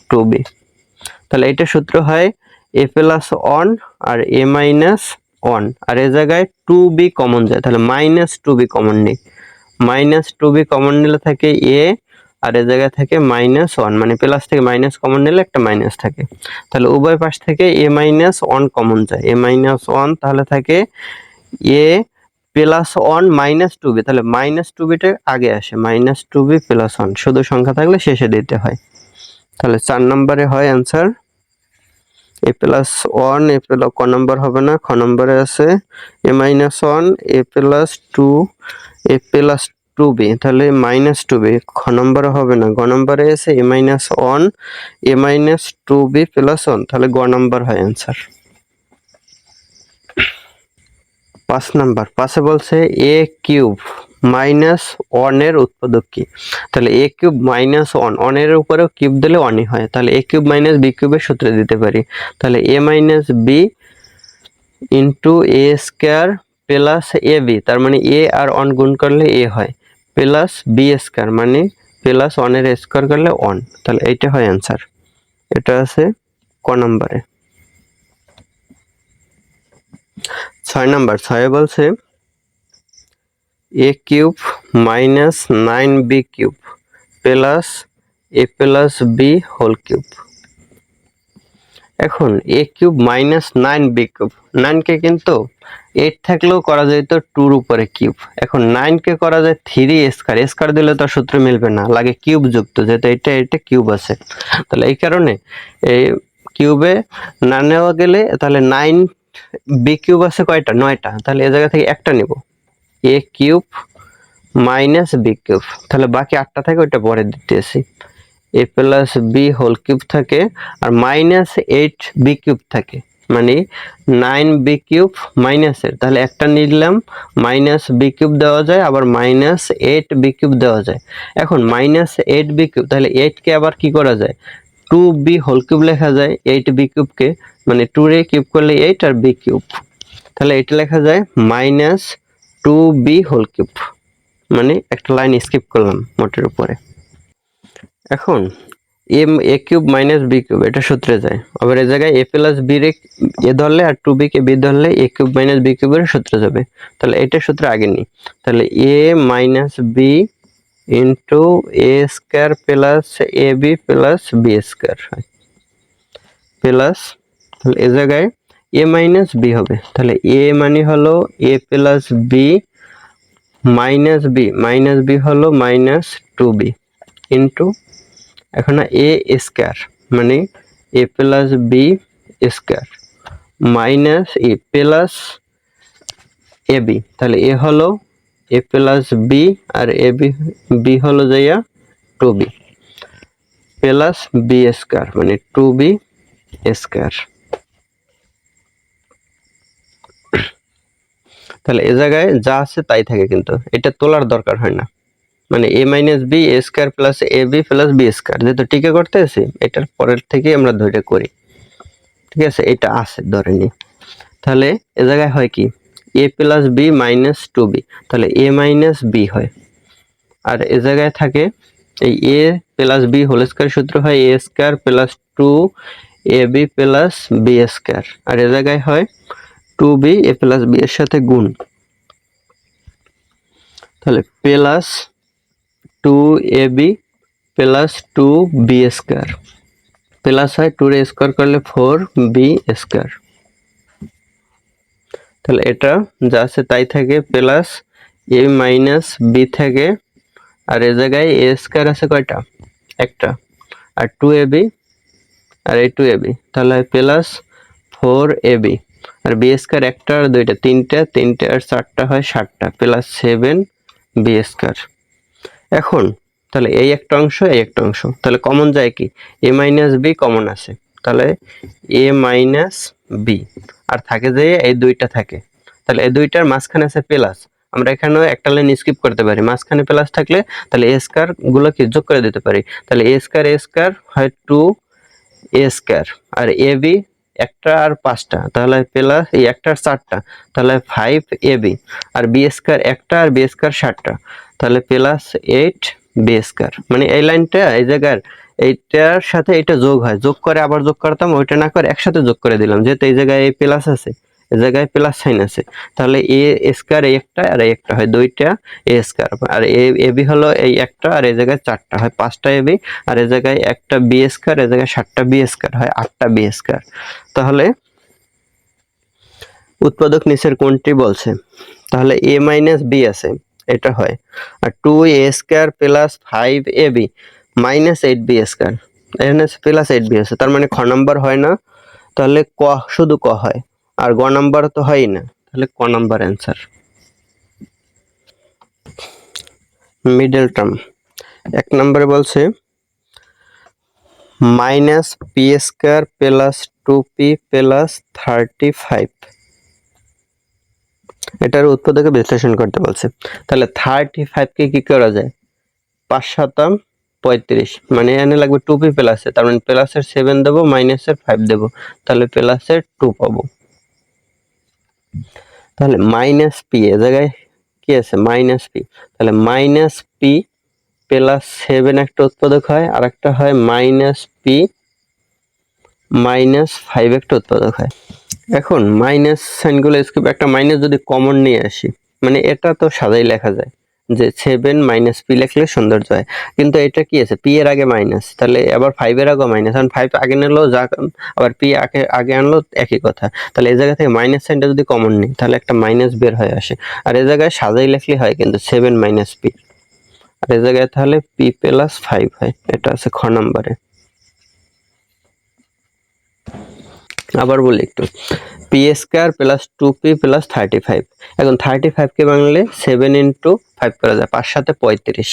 2b, তাহলে এটা সূত্র হয় a প্লাস 1 আর a মাইনাস 1, আর এই জায়গায় 2b কমন যায়, তাহলে মাইনাস 2b কমন নেই, মাইনাস 2b কমন নিলে থাকে a, আর এই জায়গায় থাকে মাইনাস 1, মানে প্লাস থেকে মাইনাস কমন নিলে একটা মাইনাস থাকে, তাহলে উভয় পাশ থেকে a মাইনাস 1 কমন যায়, a মাইনাস 1, তাহলে থাকে a প্লাস 1 মাইনাস 2b, তাহলে মাইনাস 2b টা আগে আসে, মাইনাস 2b প্লাস 1 শুধু সংখ্যা থাকলে শেষে দিতে হয়। তাহলে 4 নম্বরে হয় answer a plus 1, a plus ক নম্বর হবে না, খ নম্বরে আছে a minus 1 a plus 2 a plus 2b, তাহলে মাইনাস 2b খ নম্বরে হবে না, গ নম্বরে আছে a minus 1 a minus 2b plus 1, তাহলে গ নম্বর হয় অ্যান্সার। 5 নম্বর, 5-এ বলছে a কিউব মাইনাস 1 এর উৎপাদক কি, তাহলে a কিউব মাইনাস 1 এর উপরেও কিউব দিলে 1ই হয়, তাহলে a কিউব মাইনাস b কিউবের সূত্রে দিতে পারি, তাহলে a minus b into a square plus ab, তার মানে a আর 1 গুণ করলে a হয়, প্লাস b স্কয়ার মানে প্লাস 1 এর স্কয়ার করলে 1, তাহলে এইটা হয় অ্যান্সার। এটা আছে ক নম্বরে। 6 নাম্বার, 6 বলছে a cube minus 9b cube plus a plus b whole cube. এখন a cube minus 9b cube, 9 কে কিন্তু 8 থাকলেও করা যেত 2 এর উপরে কিউব। এখন 9 কে করা যায় 3 স্কয়ার, স্কয়ার দিলে তো সূত্র মিলবে না, লাগে কিউব যুক্ত, যেহেতু এটা কিউব আছে। তাহলে এই কারণে এই কিউবে না নেওয়া গেলে তাহলে 9b কিউব আছে কয়টা, 9টা, তাহলে এই জায়গা থেকে একটা নিব, a cube minus b cube, তাহলে বাকি 8টা থাকে ওইটা পরে দিতেছি। a plus b whole cube থাকে আর মাইনাস 8b কিউব থাকে, মানে 9b কিউব মাইনাসের, তাহলে একটা নিলাম মাইনাস b কিউব দেওয়া যায়, আবার মাইনাস 8b কিউব দেওয়া যায়। এখন মাইনাস 8b কিউব, তাহলে 8 কে আবার কি করা যায়, 2b হোল কিউব লেখা যায় 8b কিউবকে, মানে 2 রে কিউব করলে 8 আর b কিউব, তাহলে এটা লেখা যায় মাইনাস 2b হোল কিউব, মানে একটা লাইন স্কিপ করলাম মোটের উপরে। এখন a cube minus b cube এটা সূত্রে যায়, আবার এই জায়গায় a প্লাস b রে a ধরলে আর 2b কে b ধরলে a কিউব মাইনাস b কিউবের সূত্রে যাবে, তাহলে এটা সূত্র আগে নিই, তাহলে a minus b into a square plus ab plus b square হয় প্লাস, তাহলে এই জায়গায় a মাইনাস b হবে, তাহলে a মানে হলো a plus b minus b হলো মাইনাস 2b ইন্টু, এখন a স্কয়ার মানে a plus b square minus a plus ab, তাহলে a হলো a প্লাস b আর b হলো যাইয়া 2b প্লাস b স্কয়ার মানে 2b স্কয়ার। তাহলে এ জায়গায় যা আছে তাই থাকে, কিন্তু এটা তোলার দরকার হয় না, মানে a minus b a square plus ab plus b square, যেহেতু টিকে করতে আছি এটার পরের থেকে আমরা ধরে করি, ঠিক আছে, এটা আছে ধরে নি। তাহলে এ জায়গায় হয় কি a plus b minus 2b, তাহলে a মাইনাস b হয়, আর এ জায়গায় থাকে এই a plus b whole square সূত্র হয় a square plus 2ab plus b square, আর এ জায়গায় হয় 2b a প্লাস b এর সাথে গুণ, তাহলে plus 2ab plus 2b square plus হয় 2 এর স্কয়ার করলে 4b স্কয়ার, তাহলে এটা যা আছে তাই থাকে, প্লাস a মাইনাস b থাকে, আর এই জায়গায় a স্কয়ার আছে কয়টা, একটা, আর 2ab আর এই 2ab, তাহলে প্লাস 4ab, আর b স্কয়ার একটা আর দুইটা, তিনটে আর চারটা হয় 7টা, প্লাস 7b স্কয়ার। এখন তাহলে এই একটা অংশ এই একটা অংশ, তাহলে কমন যায় কি a মাইনাস b কমন আছে, তাহলে a মাইনাস b, আর থাকে যে এই দুইটা থাকে, তাহলে এই দুইটার মাঝখানে আছে প্লাস, আমরা এখানেও একটা লাইন স্কিপ করতে পারি, মাঝখানে প্লাস থাকলে তাহলে a স্কয়ার গুলো কি যোগ করে দিতে পারি, তাহলে a স্কয়ার হয় 2a স্কয়ার, আর ab একটা আর 5টা, তাহলে প্লাস এই একটা আর 4টা, তাহলে 5ab, আর b স্কয়ার একটা আর b স্কয়ার 7টা, তাহলে প্লাস 8b স্কয়ার, মানে এই লাইনটা এই জায়গার এইটার সাথে এটা যোগ হয়, যোগ করে আবার যোগ করতাম, ওইটা না করে একসাথে যোগ করে দিলাম, যেহেতু এই জায়গায় এই প্লাস আছে এই জায়গায় প্লাস সাইন আছে, তাহলে a স্কয়ার এই একটা আর এই একটা হয় দুইটা a স্কয়ার, আর ab হলো এই একটা আর এই জায়গায় 4টা হয় 5টা ab, আর এই জায়গায় একটা b স্কয়ার এই জায়গায় 7টা b স্কয়ার হয় 8টা b স্কয়ার। তাহলে উৎপাদক নিচের কোনটি বলছে, তাহলে a মাইনাস b আছে এটা হয়, আর 2a square plus 5ab minus 8b square, এখানে প্লাস 8b আছে, তার মানে খ নাম্বার হয় না, তাহলে ক শুধু ক হয়, আর গ নাম্বার তো হয়ই না, তাহলে ক নাম্বার অ্যান্সার। মিডল টার্ম 1 নম্বরে বলছে minus P square plus 2p plus 35, এটার উৎপাদকে বিশ্লেষণ করতে বলছে, তাহলে 35 কে কি করা যায় 5 7 35, মানে এখানে লাগবে 2p প্লাসে, তার মানে প্লাসের 7 দেব মাইনাসের 5 দেব, তাহলে প্লাসের 2 পাবো, তাহলে মাইনাস পি এ জায়গায় কি আছে মাইনাস পি, তাহলে মাইনাস পি +7 একটা উৎপাদক হয়, আর একটা হয় -p -5 একটা উৎপাদক হয়। এখন মাইনাস সাইনগুলো স্কিপ, একটা মাইনাস যদি কমন নিয়ে আসি, মানে এটা তো সাদাই লেখা যায় যে 7 - p লিখলে সৌন্দর্য হয়, কিন্তু এটা কি আছে, p এর আগে মাইনাস, তাহলে আবার 5 এর আগে মাইনাস, কারণ 5 আগে নিলেও যা, আবার p আগে আনলেও একই কথা। তাহলে এই জায়গা থেকে মাইনাস সাইনটা যদি কমন নিই তাহলে একটা মাইনাস বের হয়ে আসে, আর এই জায়গায় সাদাই লিখলে হয় কিন্তু 7 - p, আর এই জায়গায় তাহলে p + 5 হয়। এটা আছে খ নম্বরে। আবার বলি একটু, p² + 2p + 35। এখন 35 কে বাংলায় 7 × 5 করা যায়, 5 7 35।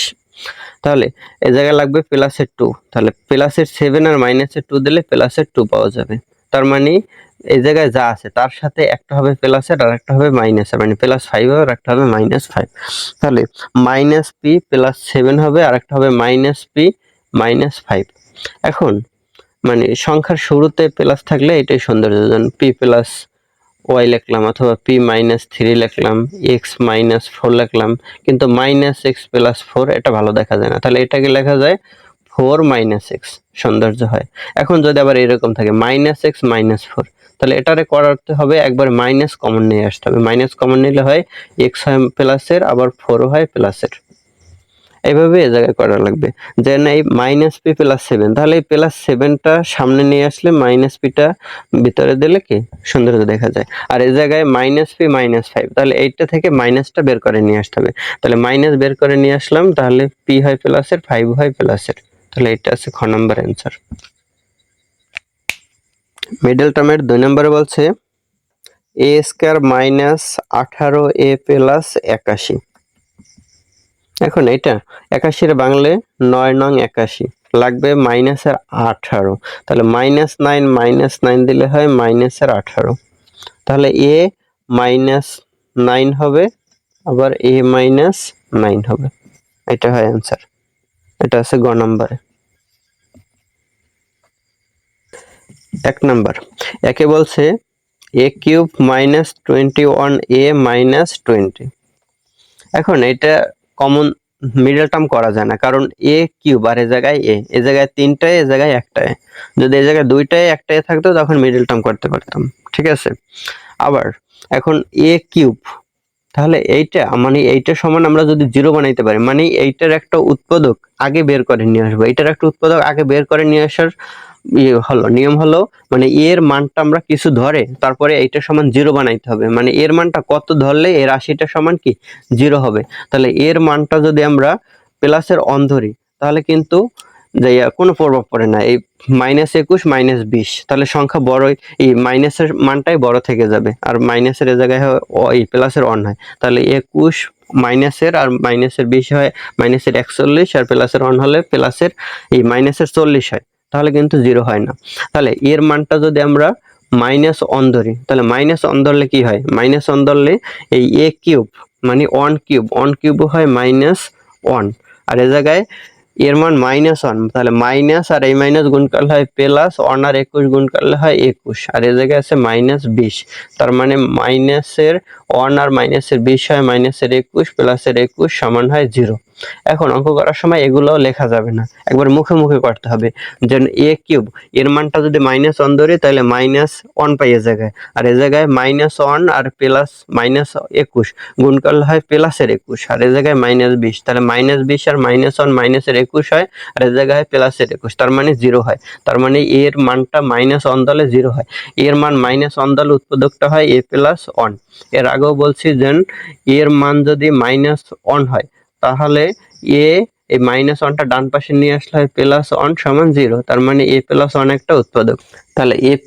তাহলে এই জায়গায় লাগবে প্লাসের 2, তাহলে প্লাসের 7 আর মাইনাসের 2 দিলে প্লাসের 2 পাওয়া যাবে। তার মানে এই জায়গায় যা আছে তার সাথে একটা হবে প্লাসের আর একটা হবে মাইনাসের, মানে +5 হবে আর একটা হবে -5। তাহলে -p + 7 হবে আর একটা হবে -p -5। এখন মানে সংখ্যার শুরুতে প্লাস থাকলে এটাই সৌন্দর্য, যেমন p + y লিখলাম, অথবা p - 3 লিখলাম, x - 4 লিখলাম, কিন্তু -x + 4 এটা ভালো দেখা যায় না, তাহলে এটাকে লেখা যায় 4 - x, সৌন্দর্য হয়। এখন যদি আবার এরকম থাকে -x - 4, তাহলে এটারে করাতে হবে একবার মাইনাস কমন নিয়ে আসতে হবে, মাইনাস কমন নিলে হয় x হয় প্লাসের, আবার 4 হয় প্লাসের। এইভাবে এ জায়গায় করা লাগবে, দেন এই -p + 7, তাহলে এই +7টা সামনে নিয়ে আসলে -pটা ভিতরে দিলে কি সৌন্দর্য দেখা যায়। আর এই জায়গায় -p -5, তাহলে এইটা থেকে মাইনাসটা বের করে নিয়ে আসতে হবে, তাহলে মাইনাস বের করে নিয়ে আসলাম, তাহলে p হয় প্লাসের, 5 হয় প্লাসের, তাহলে এটা আছে খ নম্বর অ্যান্সার। মিডল টার্মের 2 নম্বরে বলছে a² - 18a + 81। এখন এটা 81 বাংলায় 9 নং 81, লাগবে -18, তাহলে -9 -9 দিলে হয় -18, তাহলে a -9 হবে, আবার a -9 হবে, এটা হয় অ্যান্সার। এটা আছে গ নম্বরে। 1 নম্বর, একে বলছে a³ - 21a - 20। এখন এটা কমন মিডল টার্ম করা যায় না, কারণ a³ আর এ জায়গায় এ জায়গায় 3টায়, এ জায়গায় 1টায়, যদি এই জায়গায় 2টায় 1টায় থাকতো তখন মিডল টার্ম করতে পারতাম, ঠিক আছে। আবার এখন a³, তাহলে এইটা মানে এইটা সমান আমরা যদি 0 বানাইতে পারি, মানে এইটার একটা উৎপাদক আগে বের করে নিয়ে আসবো, এটার একটা উৎপাদক আগে বের করে নিয়ে আসার নিয়ম হলো, মানে এর মানটা আমরা কিছু ধরে তারপরে এইটা সমান 0 বানাইতে হবে, মানে এর মানটা কত ধরলে এর রাশিটা সমান কি 0 হবে। তাহলে এর মানটা যদি আমরা প্লাসের অন ধরি তাহলে কিন্তু যে কোনো প্রভাব পড়ে না, এই -21 -20, তাহলে সংখ্যা বড়ই, এই মাইনাসের মানটাই বড় থেকে যাবে, আর মাইনাসের এ জায়গায় হয় এই প্লাসের অন হয়, তাহলে 21 মাইনাসের আর মাইনাসের 20 হয় -41, আর প্লাসের অন হলে প্লাসের এই -40 হয়, তাহলে কিন্তু 0 হয় না। তাহলে এর মানটা যদি আমরা মাইনাস অন ধরি, তাহলে মাইনাস অন ধরলে কি হয়, মাইনাস অন ধরলে এই a³ মানে 1³ হয় -1, আর এ জায়গায় এর মান -1, তাহলে মাইনাস আর এই মাইনাস গুণ করলে হয় প্লাস, 1 আর 21 গুণ করলে হয় 21, আর এই জায়গায় আছে -20, তার মানে মাইনাসের 1 আর মাইনাসের 20 হয় -21, প্লাসের 21 সমান হয় 0। এখন অঙ্ক করার সময় এগুলো লেখা যাবে না, একবার মুখে মুখে করতে হবে, যেন a³ এর মানটা যদি -1 ধরি তাহলে -1 পাই এ জায়গায়, আর এ জায়গায় -1 আর প্লাস -21 গুণ করলে হয় প্লাসের 21, আর এ জায়গায় -20, তাহলে -20 আর -1 মাইনাসের 21 হয়, আর এ জায়গায় প্লাসের 21, তার মানে 0 হয়। তার মানে এর মানটা -1 দলে 0 হয়, এর মান -1 দলে উৎপাদকটা হয় a + 1। এর আগেও বলছি যে এর মান যদি -1 হয় তাহলে এই -1টা ডান পাশে নিয়ে আসলে হয় +1 = 0, তার মানে a + 1 একটা উৎপাদক, তাহলে a +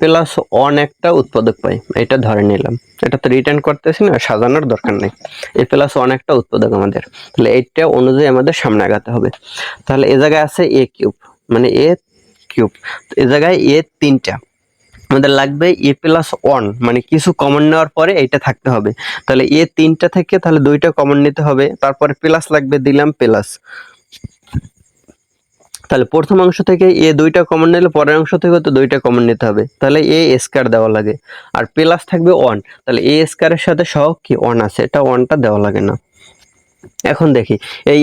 1 একটা উৎপাদক পাই, এটা ধরে নিলাম, এটা তো রিটার্ন করতেছি না, সাজানোর দরকার নেই, a + 1 একটা উৎপাদক আমাদের, তাহলে এইটা অনুযায়ী আমাদের সামনে আগাতে হবে। তাহলে এ জায়গায় আছে a³ মানে a³, এ জায়গায় a 3টা, আমাদের লাগবে a + 1, মানে কিছু কমন নেওয়ার পরে এইটা থাকতে হবে, তাহলে a 3টা থেকে তাহলে 2টা কমন নিতে হবে, তারপরে প্লাস লাগবে, দিলাম প্লাস, তাহলে প্রথম অংশ থেকে a 2টা কমন নিলে পরের অংশ থেকে তো 2টা কমন নিতে হবে, তাহলে a² দেওয়া লাগে, আর প্লাস থাকবে 1, তাহলে a² এর সাথে সহগ কি 1 আছে, এটা 1টা দেওয়া লাগে না। এখন দেখি এই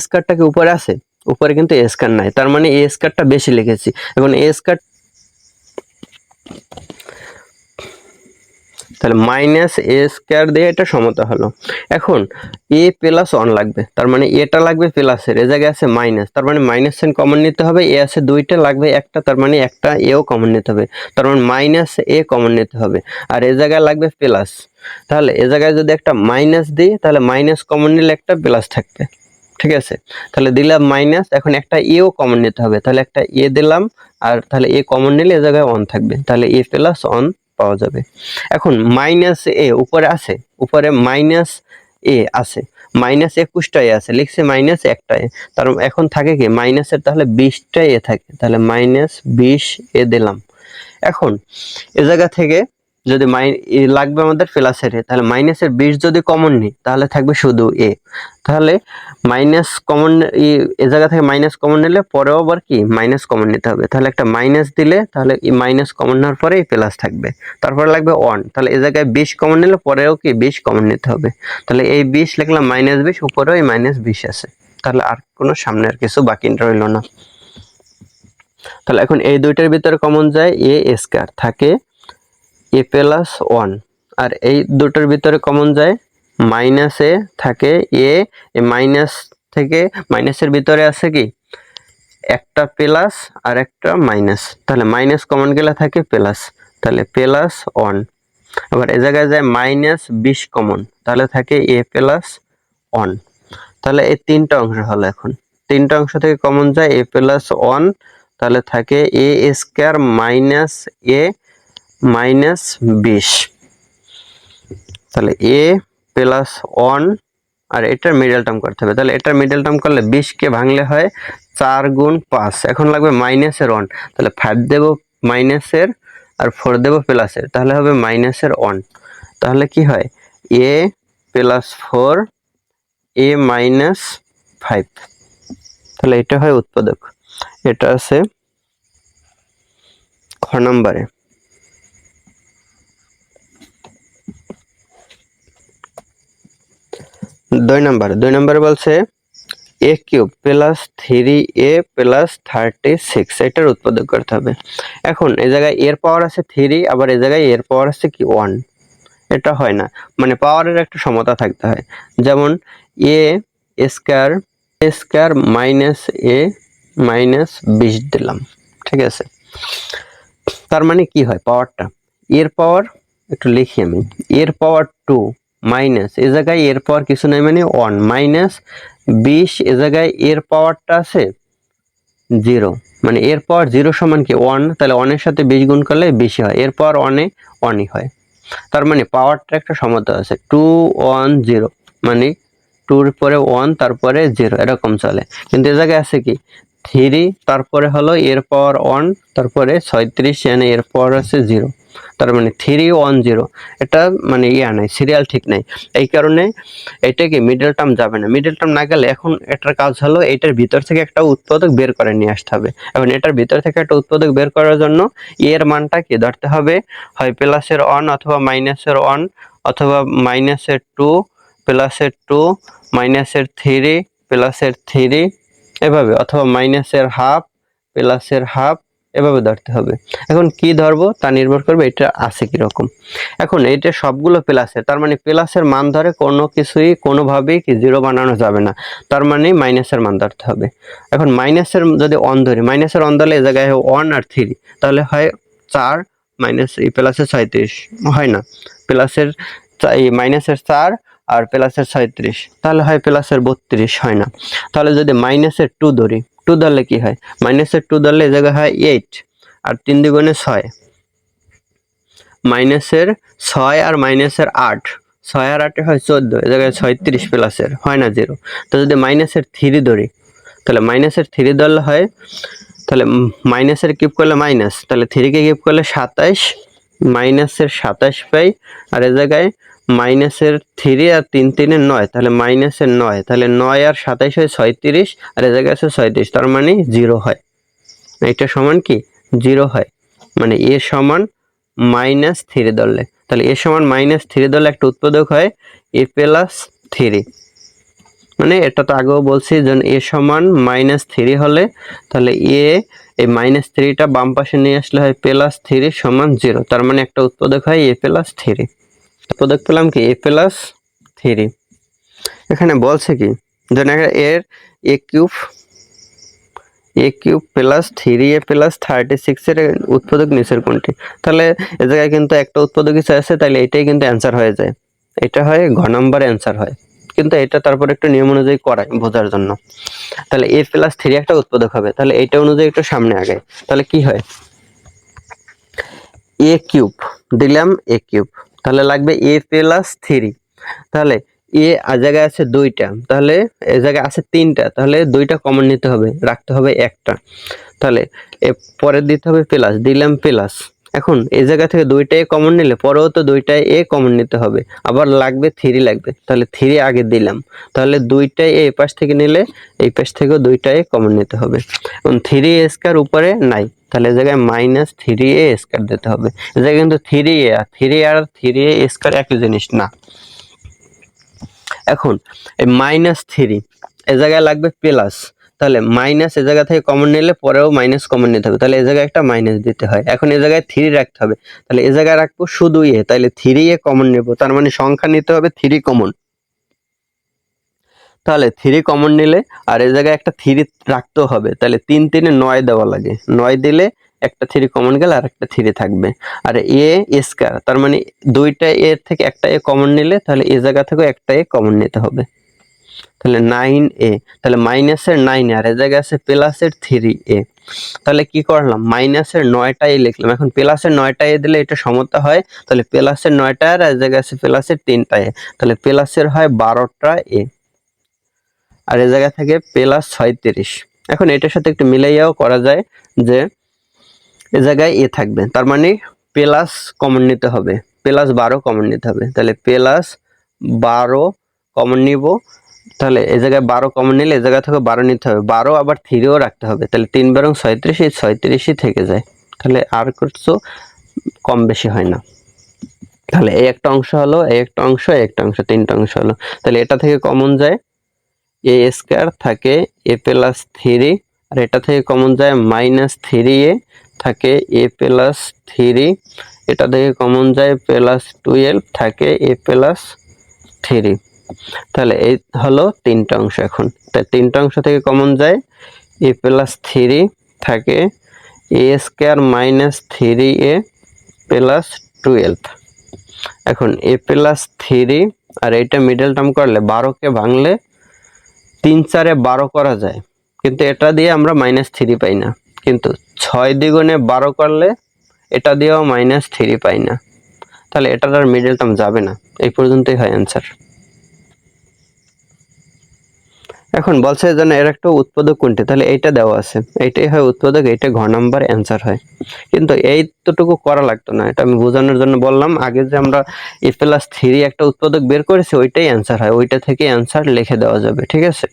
স্কয়ারটাকে উপরে আছে, উপরে কিন্তু এ স্কয়ার নাই, তার মানে এ স্কয়ারটা বেশি লিখেছি। এখন এ স্কয়ার তাহলে মাইনাস এ স্কয়ার দিয়ে এটা সমতা হলো। এখন এ প্লাস 1 লাগবে, তার মানে এটা লাগবে প্লাসের, এ জায়গায় আছে মাইনাস, তার মানে মাইনাস সাইন কমন নিতে হবে। এ আছে দুইটা, লাগবে একটা, তার মানে একটা এও কমন নিতে হবে, তার মানে মাইনাস এ কমন নিতে হবে। আর এ জায়গায় লাগবে প্লাস, তাহলে এ জায়গায় যদি একটা মাইনাস দিই তাহলে মাইনাস কমন নিলে একটা প্লাস থাকবে, ঠিক আছে। তাহলে দিলাম মাইনাস, এখন একটা এও কমন নিতে হবে, তাহলে একটা এ দিলাম, আর তাহলে এ কমন নিলে এ জায়গায় 1 থাকবে, তাহলে এ প্লাস 1 পাওয়া যাবে। এখন মাইনাস এ উপরে আছে, উপরে মাইনাস এ আছে, মাইনাস 21টাই আছে, লিখছে মাইনাস একটাই, তার এখন থাকে কি মাইনাসের, তাহলে 20টাই এ থাকে, তাহলে মাইনাস 20 এ দিলাম। এখন এ জায়গা থেকে যদি লাগবে আমাদের প্লাসের এ, তাহলে মাইনাসের 20 যদি কমন নিই তাহলে থাকবে শুধু এ, তাহলে মাইনাস কমন এ জায়গা থেকে মাইনাস কমন নিলে পরেও আবার কি মাইনাস কমন নিতে হবে, তাহলে একটা মাইনাস দিলে তাহলে এই মাইনাস কমন নেওয়ার পরে প্লাস থাকবে, তারপরে লাগবে 1, তাহলে এ জায়গায় 20 কমন নিলে পরেও কি 20 কমন নিতে হবে, তাহলে এই 20 লিখলাম মাইনাস 20, উপরেও এই মাইনাস 20 আছে, তাহলে আর কোনো সামনে আর কিছু বাকি রইল না। তাহলে এখন এই দুইটার ভিতরে কমন যায় এ স্কয়ার, থাকে এ প্লাস 1, আর এই দুটোর ভিতরে কমন যায় মাইনাস এ, থাকে এ মাইনাস থেকে মাইনাসের ভিতরে আছে কি একটা প্লাস আর একটা মাইনাস, তাহলে মাইনাস কমন গেলে থাকে প্লাস, তাহলে প্লাস 1। আবার এ জায়গায় যায় মাইনাস 20 কমন, তাহলে থাকে এ প্লাস 1। তাহলে এই তিনটা অংশ হলো, এখন তিনটা অংশ থেকে কমন যায় এ প্লাস 1, তাহলে থাকে এ স্কয়ার মাইনাস এ মাইনাস 20, তাহলে এ প্লাস 1, আর এটার মিডল টার্ম করতে হবে, তাহলে এটার মিডল টার্ম করলে 20 কে ভাঙলে হয় 4 গুণ 5, এখন লাগবে মাইনাসের 1, তাহলে 5 দেব মাইনাসের আর 4 দেব প্লাসের, তাহলে হবে মাইনাসের 1, তাহলে কি হয় এ প্লাস 4 এ মাইনাস 5, তাহলে এটা হয় উৎপাদক। এটা আছে খ নম্বরে। 2 নম্বরে বলছে এ কিউব প্লাস 3a প্লাস 36, এটার উৎপাদক করতে হবে। এখন এই জায়গায় এর পাওয়ার আছে 3, আবার এই জায়গায় এর পাওয়ার আছে কি 1, এটা হয় না, মানে পাওয়ারের একটা সমতা থাকতে হয়। যেমন এ স্কয়ার মাইনাস এ মাইনাস 20 দিলাম, ঠিক আছে। তার মানে কি হয় পাওয়ারটা, এর পাওয়ার একটু লিখি আমি, এর পাওয়ার 2 মাইনাস এ জায়গায় এর পাওয়ার কিছু নাই মানে 1 মাইনাস 20, এ জায়গায় এর পাওয়ারটা আছে 0, মানে এর পাওয়ার 0 সমান কি 1, তাহলে 1 এর সাথে 20 গুণ করলে বেশি হয়, এর পাওয়ার 1 এ 1ই হয়, তার মানে পাওয়ারটা একটা সমতা আছে 2 1 0, মানে 2 এর পরে 1 তারপরে 0 এরকম চলে। কিন্তু এ জায়গায় আছে কি 3, তারপরে হলো এর পাওয়ার 1, তারপরে 36, এনে এর পাওয়ার আছে 0, তার মানে 3 1 0, এটা মানে নাই, সিরিয়াল ঠিক নাই, এই কারণে এটাকে মিডল টার্ম যাবে না। মিডল টার্ম না গেলে এখন এটার কাজ হলো এটার ভিতর থেকে একটা উৎপাদক বের করে নিয়ে আসতে হবে। এখন এটার ভিতর থেকে একটা উৎপাদক বের করার জন্য এর মানটা কি ধরতে হবে, হয় প্লাসের 1 অথবা মাইনাসের 1 অথবা মাইনাসের 2 প্লাসের 2 মাইনাসের 3 প্লাসের 3 এভাবে, অথবা মাইনাসের হাফ প্লাসের হাফ, এভাবে ধরতে হবে। এখন কি ধরবো তা নির্ভর করবে এটা আছে কিরকম। এখন এইটা সবগুলো প্লাসের, তার মানে প্লাসের মান ধরে কোনো কিছুই কোনোভাবেই কি 0 বানানো যাবে না, তার মানে মাইনাসের মান ধরতে হবে। এখন মাইনাসের যদি 1 ধরি, মাইনাসের 1 ধরলে এই জায়গায় 1 আর 3, তাহলে হয় 4 মাইনাস এই প্লাসের 36, হয় না, প্লাসের এই মাইনাসের 4 আর প্লাসের 36, তাহলে হয় প্লাসের 32, হয় না। তাহলে যদি মাইনাসের 2 ধরি, 2 ধরলে কি হয়, মাইনাসের 2 ধরলে এই জায়গায় হয় 8 আর 3 দুগুণে 6, মাইনাসের 6 আর মাইনাসের 8, 6 আর 8 হয় 14, এ জায়গায় 36 প্লাসের, হয় না 0। তো যদি মাইনাসের 3 ধরি, তাহলে মাইনাসের 3 ধরলে হয়, তাহলে মাইনাসের কিউব করলে মাইনাস, তাহলে 3 কে কিউব করলে 27, মাইনাসের 27 পাই, আর এ জায়গায় মাইনাসের 3 আর 3 3 9, তাহলে মাইনাসের 9, তাহলে 9 আর 27 হয় 36, আর এ জায়গায় আছে 37, তার মানে 0 হয়, এটা সমান কি 0 হয়, মানে এ সমান -3 ধরলে, তাহলে এ সমান -3 ধরলে একটা উৎপাদক হয় এ প্লাস 3, মানে এটা তো আগেও বলছি যে এ সমান -3 হলে তাহলে এ এই -3টা বাম পাশে নিয়ে আসলে হয় +3 সমান 0, তার মানে একটা উৎপাদক হয় a+3। উৎপাদক পেলাম কি a+3। এখানে বলছে কি যেন এর a কিউব +3a+36 এর উৎপাদক নিচের কোনটি? তাহলে এ জায়গায় কিন্তু একটা উৎপাদক কিছু আছে, তাহলে এটাই কিন্তু অ্যান্সার হয়ে যায়। এটা হয় ঘ নাম্বার অ্যান্সার হয়, কিন্তু এটা তারপর একটু নিয়ম অনুযায়ী করাই বোঝার জন্য। তাহলে a+3 একটা উৎপাদক হবে, তাহলে এটা অনুযায়ী একটু সামনে আগে, তাহলে কি হয় a কিউব দিলাম a কিউব, তাহলে লাগবে a+3, তাহলে এ জায়গায় আছে 2টা, তাহলে এ জায়গায় আছে 3টা, তাহলে 2টা কমন নিতে হবে, রাখতে হবে একটা, তাহলে এ পরে দিতে হবে প্লাস, দিলাম প্লাস। এখন এই জায়গা থেকে 2টা এ কমন নিলে পরেও তো 2টা এ কমন নিতে হবে, আবার লাগবে 3 লাগবে, তাহলে 3 আগে দিলাম, তাহলে 2টা এ এই পাশ থেকে নিলে এই পাশ থেকেও 2টা এ কমন নিতে হবে। এবং 3a² উপরে নাই, তাহলে এই জায়গায় -3a² দিতে হবে। এই জায়গায় কিন্তু 3a আর 3a² একই জিনিস না। এখন এই -3 এ জায়গায় লাগবে প্লাস, তাহলে মাইনাস এ জায়গা থেকে কমন নিলে পরেও মাইনাস কমন নিতে হবে, তাহলে এ জায়গায় একটা মাইনাস দিতে হয়। এখন এ জায়গায় 3 রাখতে হবে, তাহলে এ জায়গায় রাখবো শুধু তাহলে 3a কমন নেব, তার মানে সংখ্যা নিতে হবে 3 কমন। তাহলে 3 কমন নিলে আর এ জায়গায় একটা 3 রাখতেও হবে, তাহলে 3 3 এ 9 দেওয়া লাগে, 9 দিলে একটা 3 কমন গেলে আর একটা 3 থাকবে। আর a², তার মানে 2টা এর থেকে একটা এ কমন নিলে তাহলে এ জায়গা থেকে একটা এ কমন নিতে হবে, তাহলে 9a, তাহলে মাইনাসের 9 আর এ জায়গায় আছে প্লাসের 3a, তাহলে কি করলাম মাইনাসের 9টা এ লিখলাম। এখন প্লাসের 9টা এ দিলে এটা সমতা হয়, তাহলে প্লাসের 9টা আর এ জায়গায় আছে প্লাসের 3টা এ, তাহলে প্লাসের হয় 12টা এ, আর এ জায়গা থেকে +36। এখন এটার সাথে একটু মিলাইয়াও করা যায় যে এ জায়গায় এ থাকবে, তার মানে প্লাস কমন নিতে হবে, +12 কমন নিতে হবে, তাহলে +12 কমন নিব, তাহলে এই জায়গায় 12 কমন নিলে এই জায়গা থেকে 12 নিতে হবে, 12 আবার 3ও রাখতে হবে, তাহলে 3 12 36, এই 36ই থেকে যায়, তাহলে আর কিছু কম বেশি হয় না। তাহলে এই একটা অংশ হলো, এই একটা অংশ, এই একটা অংশ, 3টা অংশ হলো। তাহলে এটা থেকে কমন যায় a² থাকে a+3, আর এটা থেকে কমন যায় -3a থাকে a+3, এটা থেকে কমন যায় +12 থাকে a+3। তাহলে এই হলো 3টা অংশ। এখন তাই 3টা অংশ থেকে কমন যায় a+3 থাকে a² -3a +12। এখন a+3 আর এইটা মিডল টার্ম করলে 12 কে ভাঙলে 3 4 এ 12 করা যায়, কিন্তু এটা দিয়ে আমরা -3 পাই না, কিন্তু 6 দ্বিগুণে 12 করলে এটা দিয়েও -3 পাই না, তাহলে এটার আর মিডল টার্ম যাবে না। এই পর্যন্তই হয় অ্যান্সার। এখন বলছে যেন এর একটা উৎপাদক কোনটি, তাহলে এইটা দেওয়া আছে, এইটাই হয় উৎপাদক, এইটা ঘ নাম্বার অ্যান্সার হয়। কিন্তু এইটুকু করা লাগতো না, এটা আমি বোঝানোর জন্য বললাম। আগে যে আমরা a+3 একটা উৎপাদক বের করেছি ওইটাই অ্যান্সার হয়, ওইটা থেকে অ্যান্সার লিখে দেওয়া যাবে, ঠিক আছে।